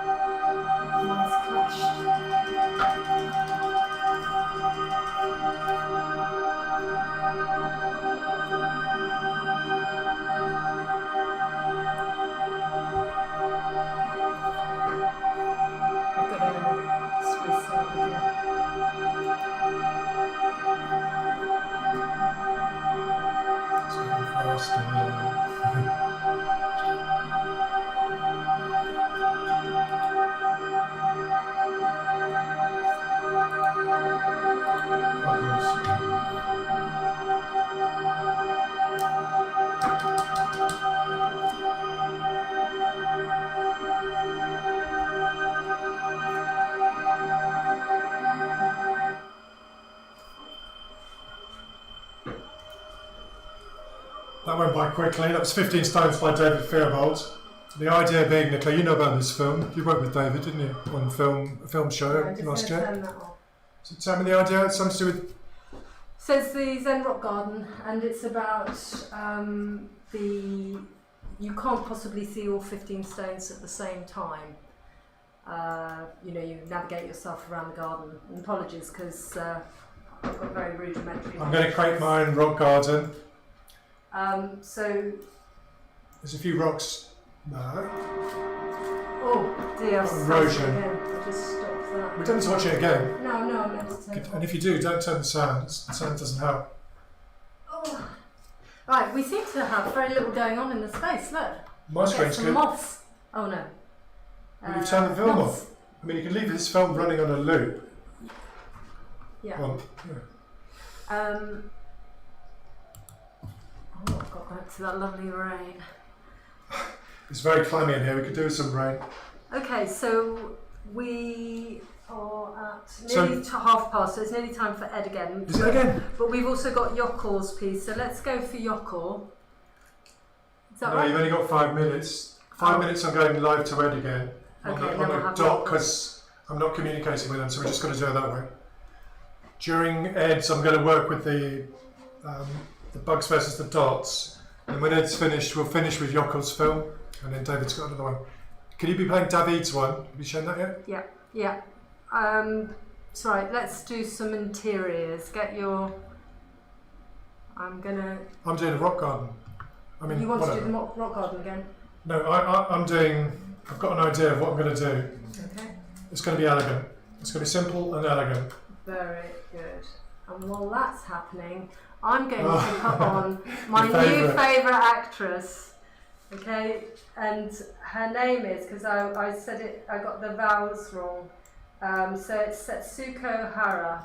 Nice crashed. I've got a Swiss salad here. It's getting faster. That went by quickly. That was 15 Stones by David Theobald. The idea being, Nicola, you know about this film. You worked with David, didn't you, on a film show I'm just last going to year? turn that off. So tell me the idea. It's something to do with. So it's the Zen Rock Garden, and it's about you can't possibly see all 15 stones at the same time. You navigate yourself around the garden. And apologies, because I've got very rudimentary. I'm going to create my own rock garden. So, There's a few rocks. No. oh dear, I've Erosion. again. I just stopped that. We don't need to watch it again. No, And if you do, don't turn the sound. The sound doesn't help. Oh. Right, we seem to have very little going on in the space. Look. My screen's some good. moths. Oh no. Well, you've turned the film moths. off. I mean, you can leave this film running on a loop. Yeah. Well, yeah. Oh, I've got back to that lovely rain. It's very clammy in here. We could do with some rain. Okay, so we are at nearly to half past, so it's nearly time for Ed again. Is it again? But we've also got Jockel's piece, so let's go for Jockel. Is that No, right? you've only got 5 minutes. 5 minutes I'm going live to Ed again. Okay, on then we'll a have dot, Jockel. because I'm not communicating with them, so we're just going to do it that way. During Ed's, I'm going to work with the bugs versus the dots. And when Ed's finished, we'll finish with Jockel's film, and then David's got another one. Can you be playing David's one? Have you shown that yet? Yeah. So right, let's do some interiors. Get your... I'm doing a rock garden. I mean, you want whatever. to do the rock garden again? No, I've got an idea of what I'm going to do. Okay. It's going to be elegant. It's going to be simple and elegant. Very good. And while that's happening, I'm going to put on my Your new favourite actress. Okay, and her name is, because I said it, I got the vowels wrong. So it's Setsuko Hara,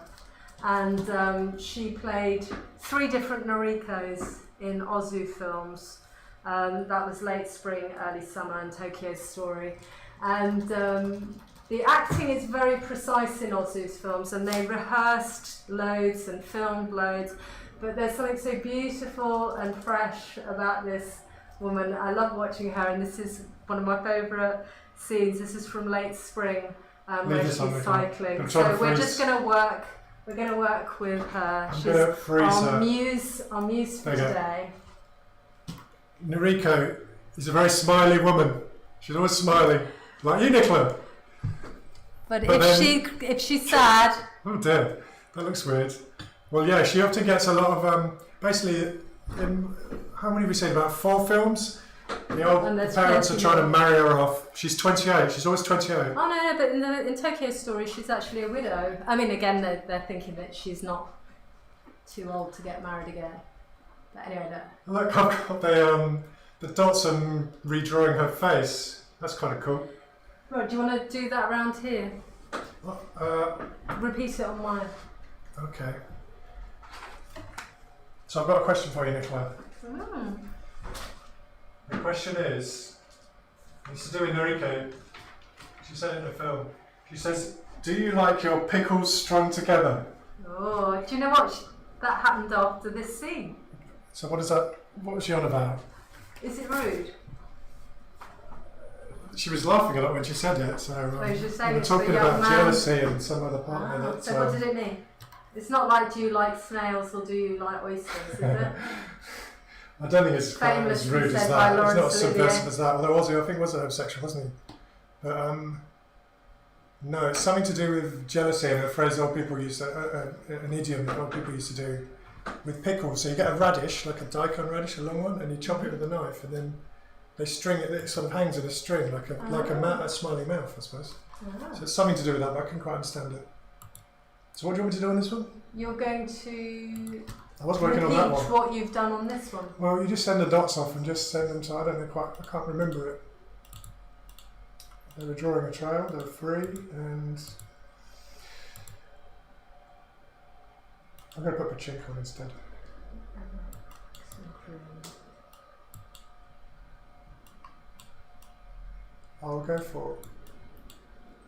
and she played 3 different Norikos in Ozu films. That was Late Spring, Early Summer, and Tokyo Story. And the acting is very precise in Ozu's films, and they rehearsed loads and filmed loads. But there's something so beautiful and fresh about this woman. I love watching her, and this is one of my favourite scenes. This is from Late Spring, where she's cycling. So we're just going to work. We're going to work with her. She's our muse for today. Noriko is a very smiley woman. She's always smiling, like you, Nicola. But if she's sad. Oh dear, that looks weird. Well, yeah, she often gets a lot of basically. How many have we seen? About 4 films. The old parents are trying to marry her off. She's 28. She's always 28. Oh no, but in Tokyo Story, she's actually a widow. I mean, again, they're thinking that she's not too old to get married again. But anyway, look, I've got the dots and redrawing her face. That's kind of cool. Right, do you want to do that around here? Repeat it on mine. Okay. So I've got a question for you, Nicola. The question is, it's to do with Noriko. She said it in the film. She says, "Do you like your pickles strung together?" Oh, do you know what? That happened after this scene. So what is that? What was she on about? Is it rude? She was laughing a lot when she said it. So she was saying we were talking about jealousy and some other part of it. So what did it mean? It's not like, do you like snails or do you like oysters, is it? I don't think it's quite as rude as that. It's not as subversive as that. Although Ozzy, I think, was homosexual, wasn't he? But no, it's something to do with jealousy, and a phrase old people used to, an idiom that old people used to do with pickles. So you get a radish, like a daikon radish, a long one, and you chop it with a knife, and then they string it. It sort of hangs in a string, like a smiley mouth, I suppose. So it's something to do with that, but I couldn't quite understand it. So what do you want me to do on this one? You're going to I was working on that one. what you've done on this one. Well, you just send the dots off and just send them to, I don't know quite, I can't remember it. They were drawing a trail, they're free, and I'm going to put Pachinko on instead. I'll go for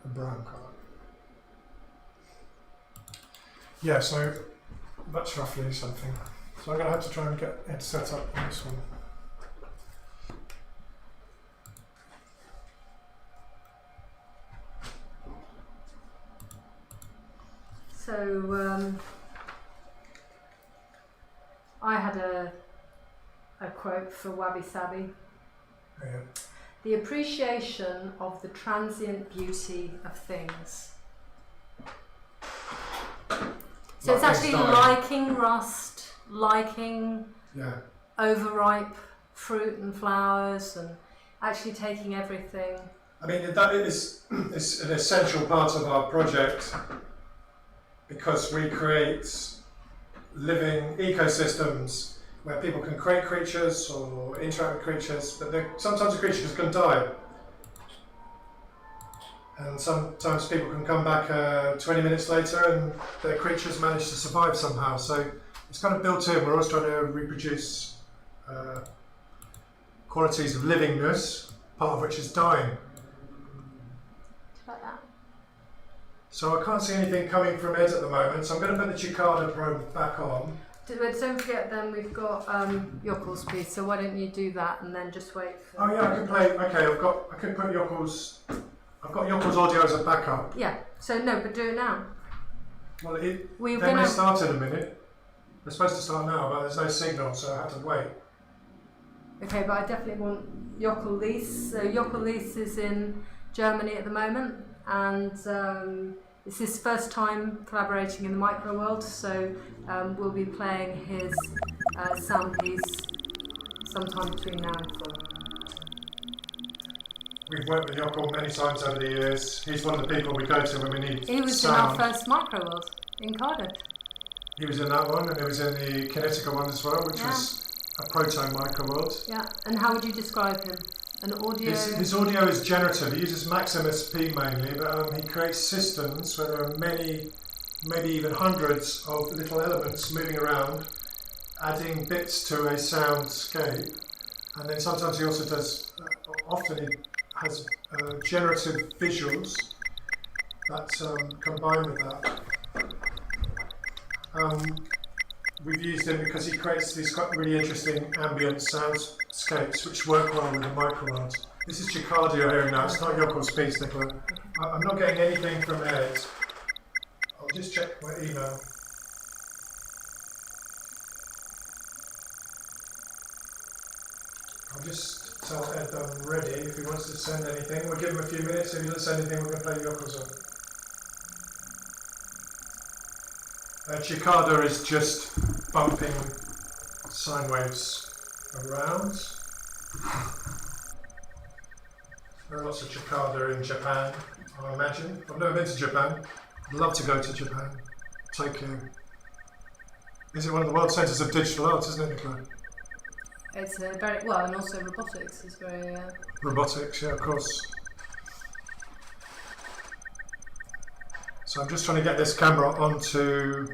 a brown colour. Yeah, so that's roughly something. So I'm going to have to try and get it set up on this one. So I had a quote for Wabi Sabi. Yeah. The appreciation of the transient beauty of things. So it's actually liking rust, liking overripe fruit and flowers, and actually taking everything. I mean, that is an essential part of our project. because we create living ecosystems where people can create creatures or interact with creatures, but sometimes the creatures can die. And sometimes people can come back 20 minutes later and their creatures manage to survive somehow. So it's kind of built in. We're always trying to reproduce qualities of livingness, part of which is dying. Like that. So I can't see anything coming from Ed at the moment, so I'm going to put the Jockel probe back on. Don't forget then we've got Jockel's piece, so why don't you do that and then just wait for... Oh yeah, I can play, okay, I can put Jockel's, I've got Jockel's audio as a backup. Yeah, so no, but do it now. Well, they may start in a minute. They're supposed to start now, but there's no signal, so I had to wait. Okay, but I definitely want Jockel Liess. So Jockel Liess is in Germany at the moment, and it's his first time collaborating in the Microworld, so we'll be playing his sound piece sometime between now and 4. We've worked with Jockel many times over the years. He's one of the people we go to when we need He was sound. in our first Microworld in Cardiff. He was in that one, and he was in the Kinetica one as well, which was a proto Microworld. Yeah, and how would you describe him? An audio... His audio is generative. He uses Maximus P mainly, but he creates systems where there are many, maybe even hundreds of little elements moving around, adding bits to a soundscape. And then sometimes he also does, often he has generative visuals that combine with that. We've used him because he creates these quite really interesting ambient soundscapes which work well with the Microworld. This is Jockel you're hearing now, it's not Jockel's piece, Nicola. I'm not getting anything from Ed. I'll just check my email. I'll just tell Ed I'm ready if he wants to send anything. We'll give him a few minutes. If he doesn't send anything, we're going to play Jockel's on. Cicada is just bumping sine waves around. There are lots of cicada in Japan, I imagine. I've never been to Japan. I'd love to go to Japan. Tokyo. Is it one of the world centres of digital art, isn't it, Nicola? It's very... well, and also robotics is very... Robotics, yeah, of course. So I'm just trying to get this camera onto...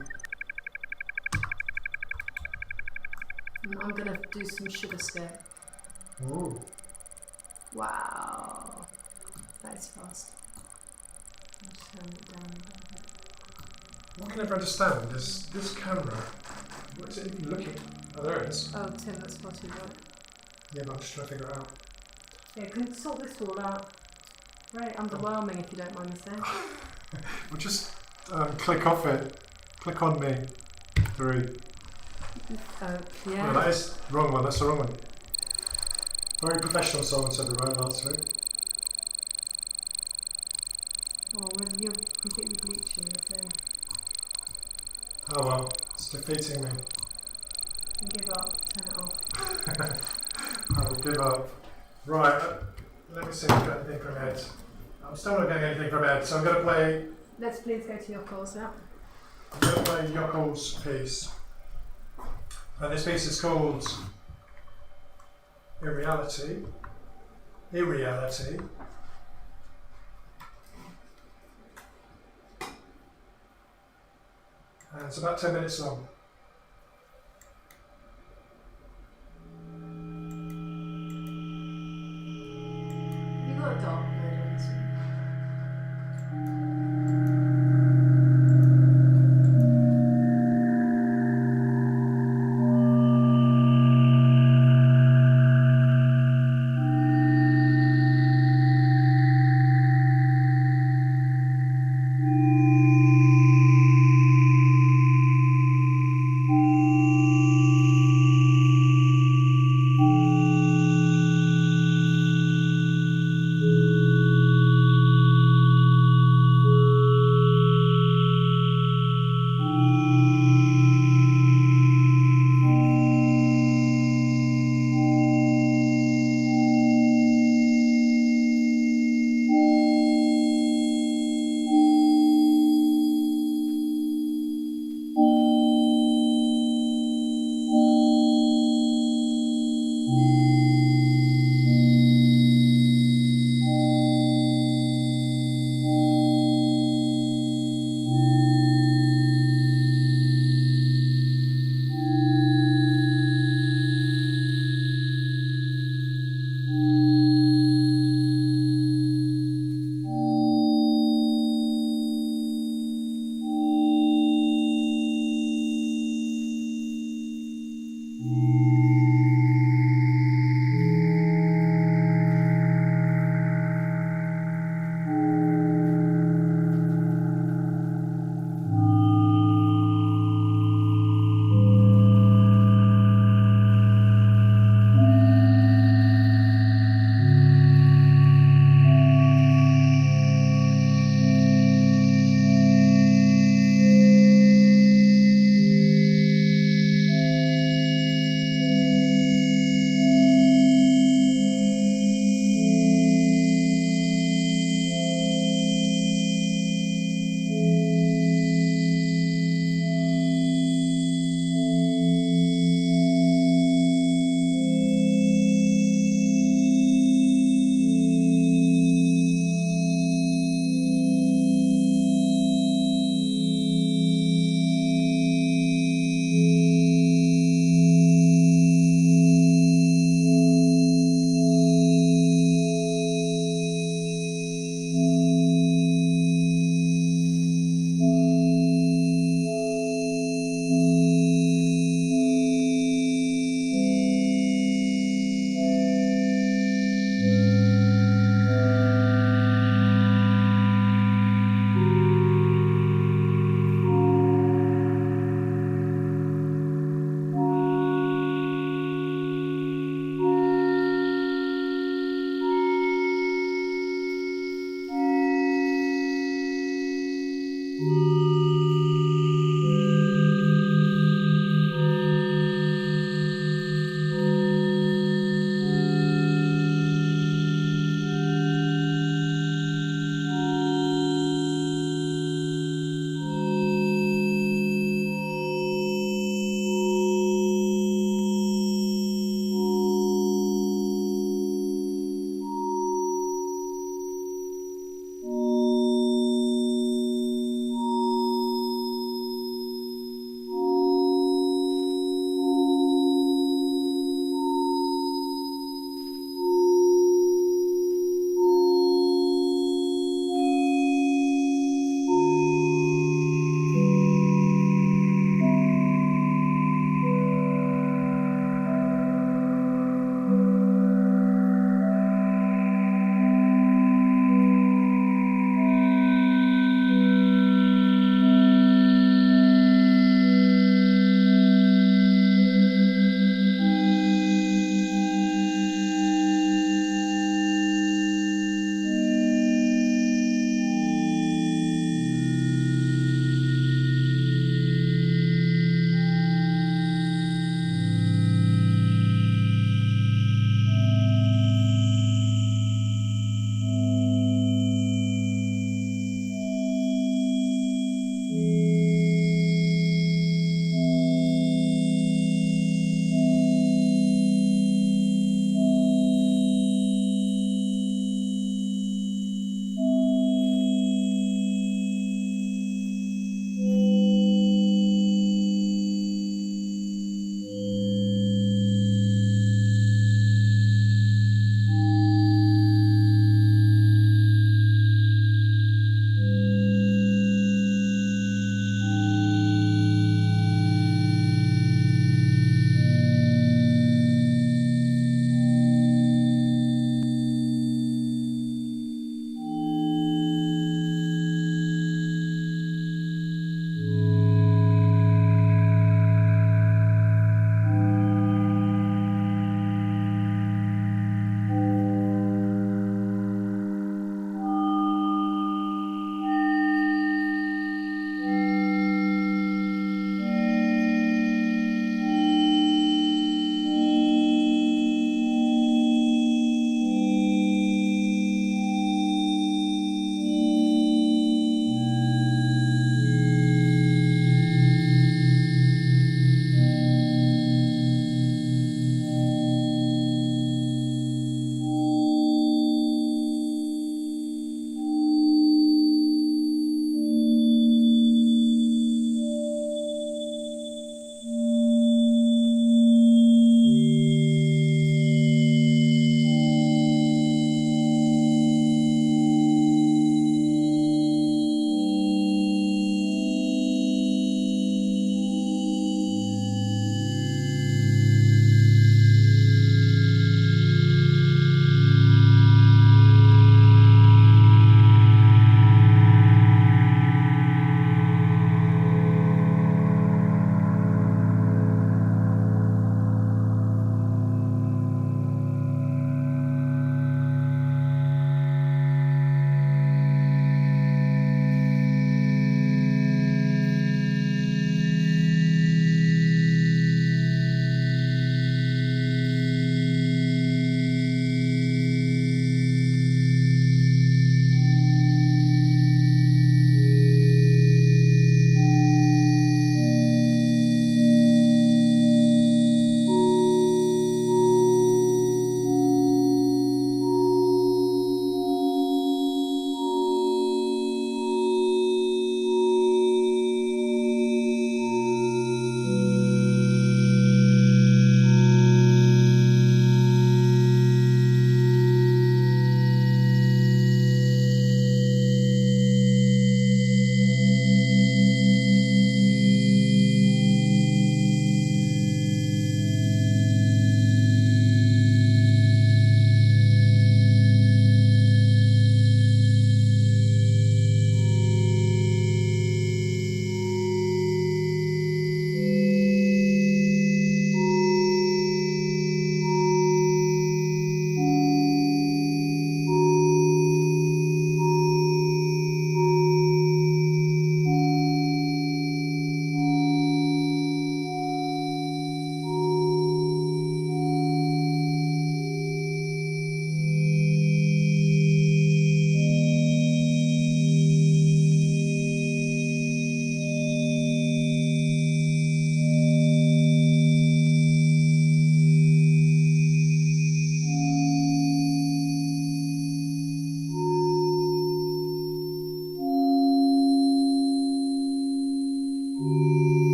I'm going to do some sugar scale. Ooh. Wow. That's fast. I'll turn it down a little bit. What can I never understand is this camera, what is it even looking at? Oh, there it is. Oh, Tim, that's spotted, right? Yeah, but I'm just trying to figure it out. Yeah, can you sort this all out? Very underwhelming, if you don't mind me saying. Well, just click off it. Click on me. 3. Yeah. No, that is the wrong one. That's the wrong one. Very professional, someone said the right last week. Oh, well, you're completely bleaching the thing. Oh well, it's defeating me. Give up. Turn it off. I will give up. Right, let me see if I've got anything from Ed. I'm still not getting anything from Ed, so I'm going to play... Let's please go to your calls now. I'm going to play Jockel's piece. And this piece is called Irreality. Irreality. And it's about 10 minutes long. You got a dog,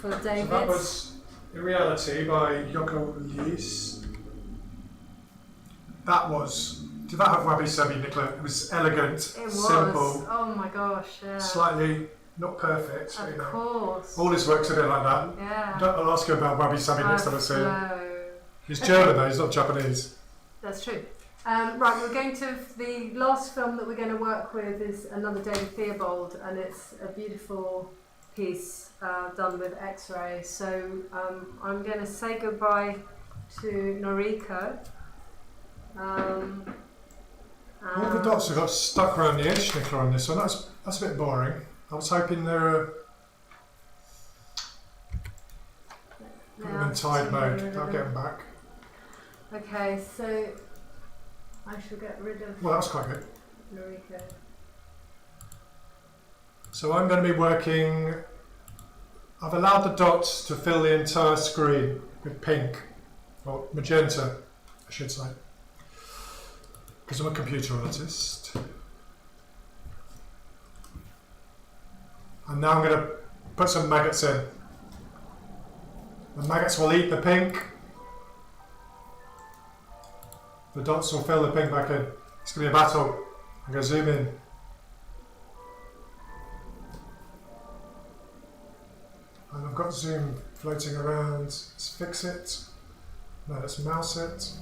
for So David. that was In Reality by Jockel Liess. Did that have wabi-sabi, Nicola? It was elegant, It was. simple, Oh my gosh, yeah. slightly not perfect. Of You know. course. All his work's a bit like that. Yeah. I'll ask you about wabi-sabi next time I see him. Flow. He's German though, he's not Japanese. That's true. Right, we're going to, the last film that we're going to work with is another David Theobald, and it's a beautiful piece done with X-ray. So I'm going to say goodbye to Noriko. All the dots have got stuck around the edge, Nicola, on this one. That's a bit boring. I was hoping they were in tide mode. I'll get them back. Okay, so I shall get rid of Well, that's quite good. Noriko. So I'm going to be working. I've allowed the dots to fill the entire screen with pink, or magenta, I should say, because I'm a computer artist. And now I'm going to put some maggots in. The maggots will eat the pink. The dots will fill the pink back in. It's going to be a battle. I'm going to zoom in. And I've got zoom floating around. Let's fix it. No, let's mouse it.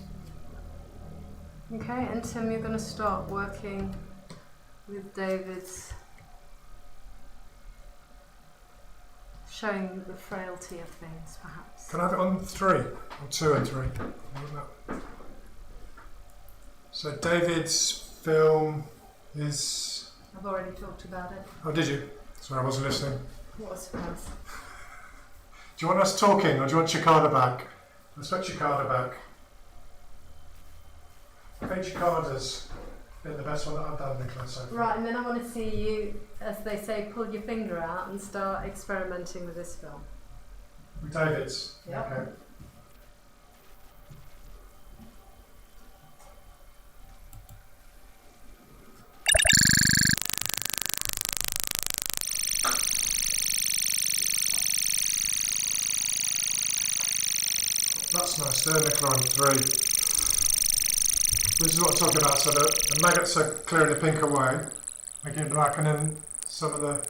Okay, and Tim, you're going to start working with David's, showing the frailty of things, perhaps. Can I have it on 3? Or 2 and 3? So David's film is... I've already talked about it. Oh, did you? Sorry, I wasn't listening. What a surprise. Do you want us talking or do you want Cicada back? Let's put Cicada back. I think Cicada's been the best one that I've done, Nicola, so far. Right, and then I want to see you, as they say, pull your finger out and start experimenting with this film. With David's? Yep. Okay. That's nice, there, Nicola, on 3. This is what I'm talking about, so the maggots are clearing the pink away, making it black, and then some of the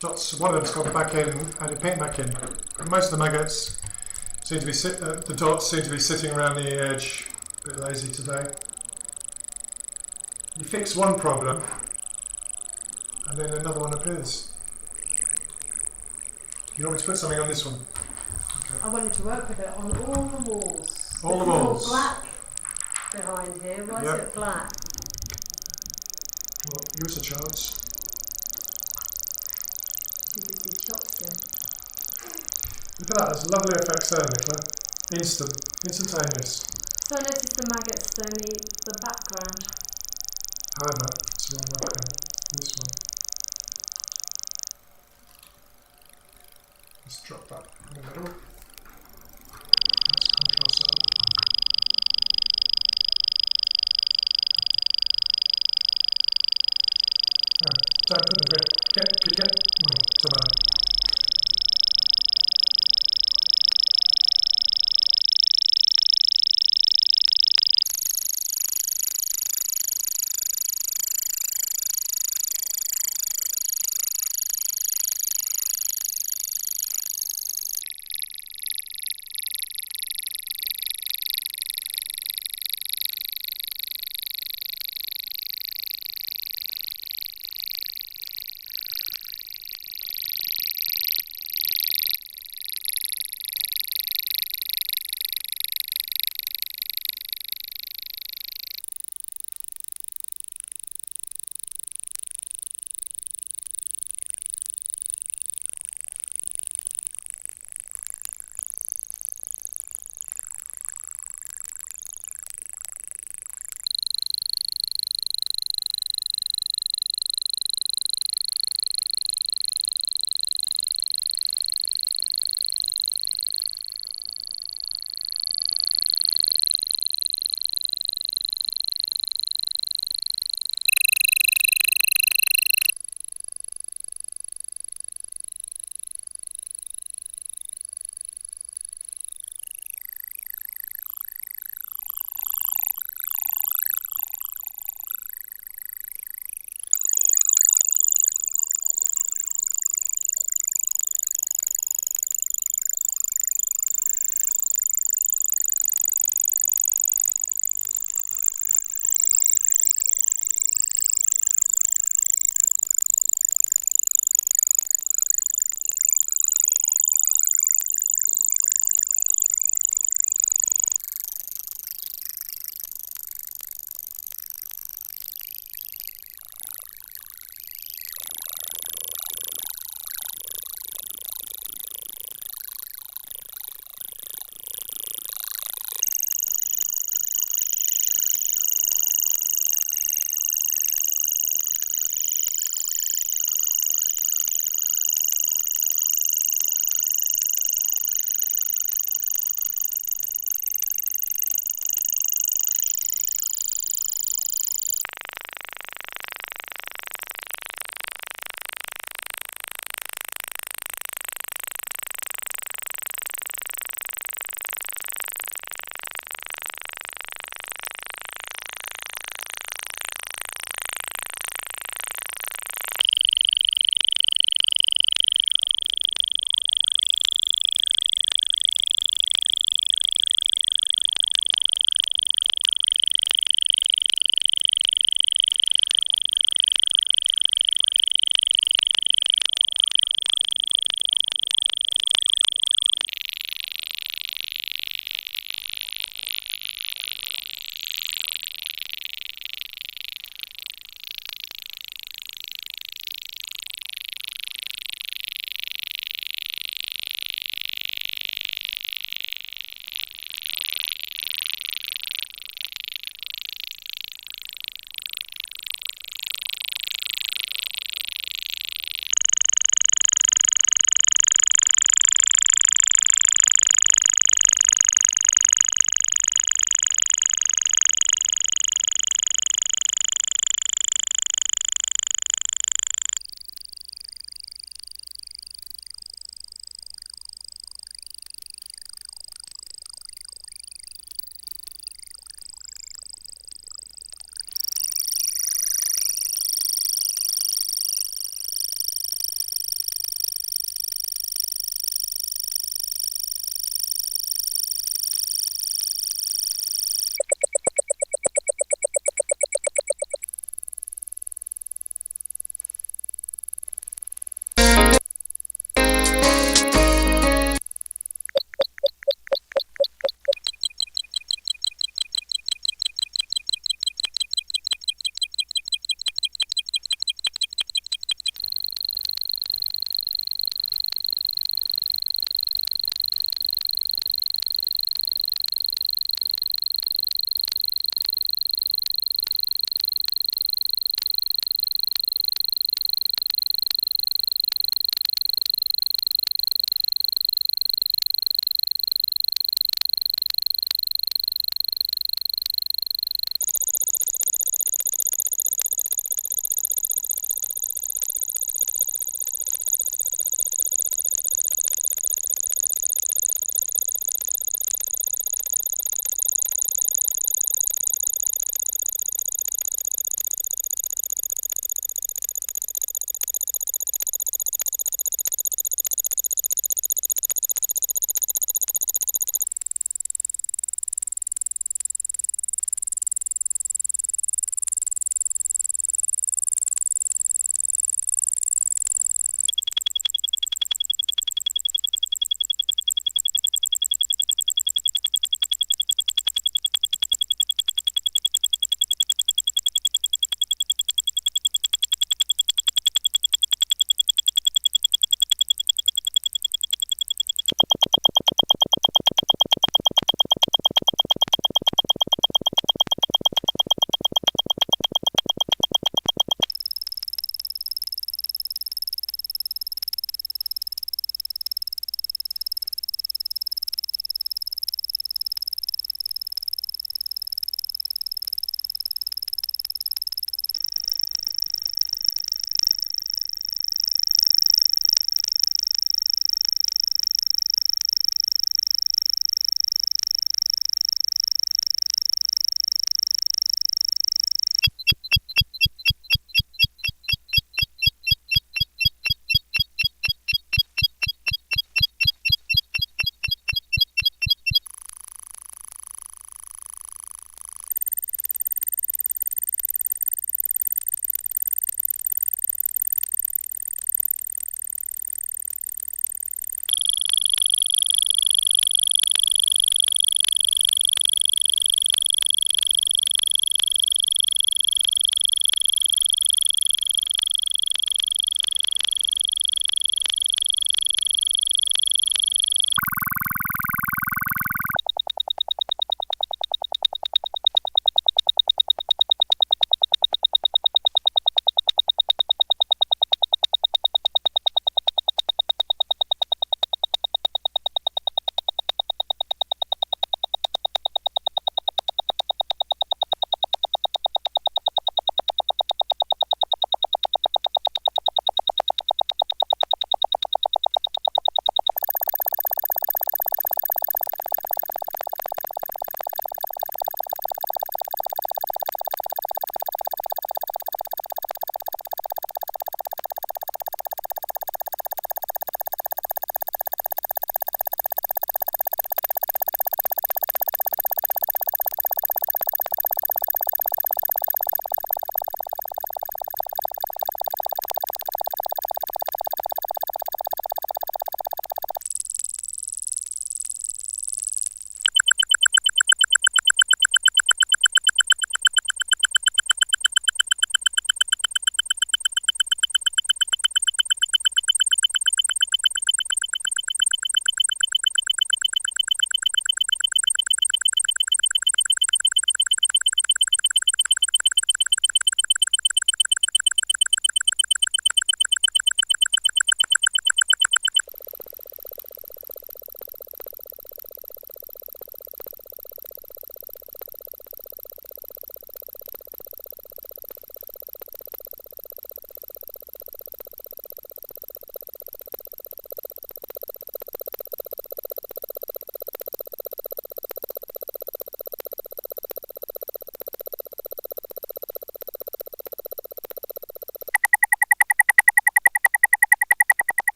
dots, one of them's gone back in, added pink back in. But most of the maggots seem to be, the dots seem to be sitting around the edge, a bit lazy today. You fix one problem, and then another one appears. You want me to put something on this one? I wanted to work with it on all the walls. All the It's all walls. black behind here. Why Yep. is it black? Well, give us a chance. You could see chops in. Look at that, there's lovely effects there, Nicola. Instantaneous. So I noticed the maggots don't eat the background. However, so I'm working this one. Let's drop that in the middle. Let's contrast that up. Oh, don't put the bit. Could you get? No, don't matter.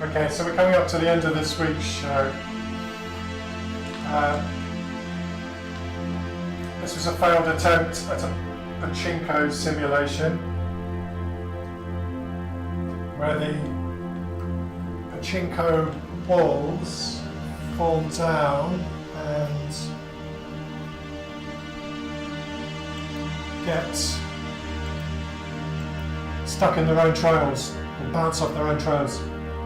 Okay, so we're coming up to the end of this week's show. This was a failed attempt at a pachinko simulation where the pachinko balls fall down and get stuck in their own trails or bounce off their own trails.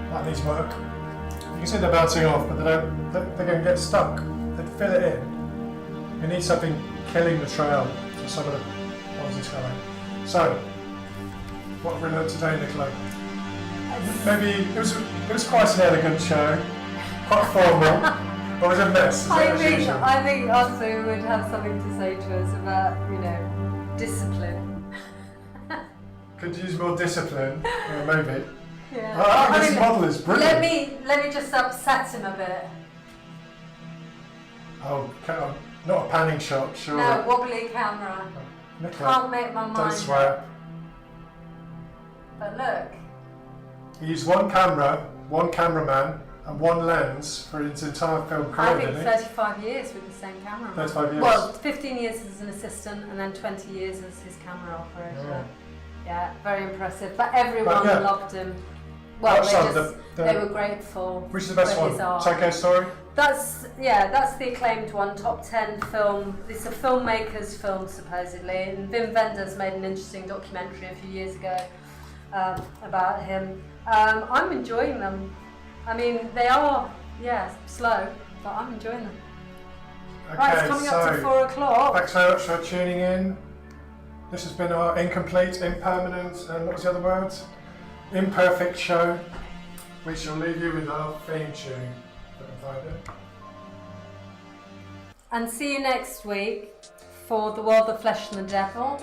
That needs work. You can see they're bouncing off, but they're going to get stuck. They fill it in. You need something killing the trail for some of the ones it's going. So, what have we learned today, Nicola? Maybe it was quite an elegant show, quite formal, but it was a mess. I think Arthur would have something to say to us about, discipline. Could use more discipline, maybe. Yeah. This model is brilliant. Let me just upset him a bit. Oh, not a panning shot, sure. No, wobbly camera. Nicola, Can't make my mind don't swear. up. But look. He used one camera, one cameraman, and one lens for his entire film career, I think didn't he? 35 years with the same camera. 35 years. Well, 15 years as an assistant and then 20 years as his camera operator. Yeah, very impressive. But everyone loved him. Well, they were grateful. Which is the best for one? his art. Tokyo Story? That's the acclaimed one, top 10 film. It's a filmmaker's film supposedly, and Wim Wenders made an interesting documentary a few years ago about him. I'm enjoying them. I mean, they are, slow, but I'm enjoying them. Okay, Right, it's coming up to 4 o'clock. Thanks very much for tuning in. This has been our incomplete, impermanent, and what was the other word? Imperfect show. We shall leave you with our theme tune. And see you next week for The World, the Flesh and the Devil,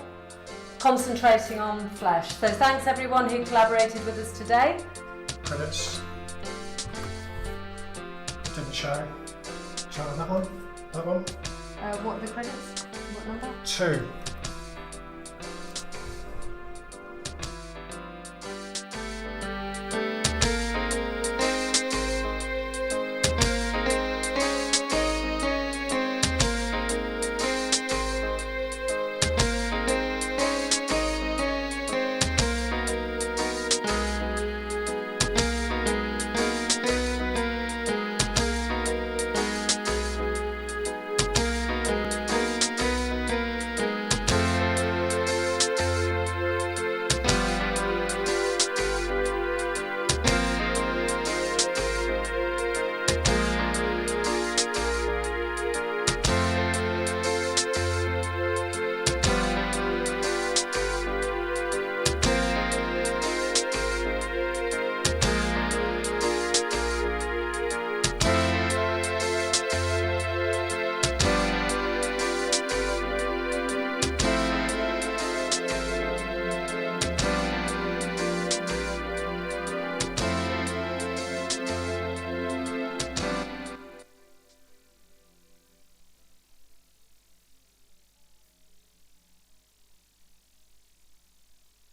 concentrating on flesh. So thanks everyone who collaborated with us today. Credits. Didn't show. Show on that one? That one? What are the credits? What number? 2.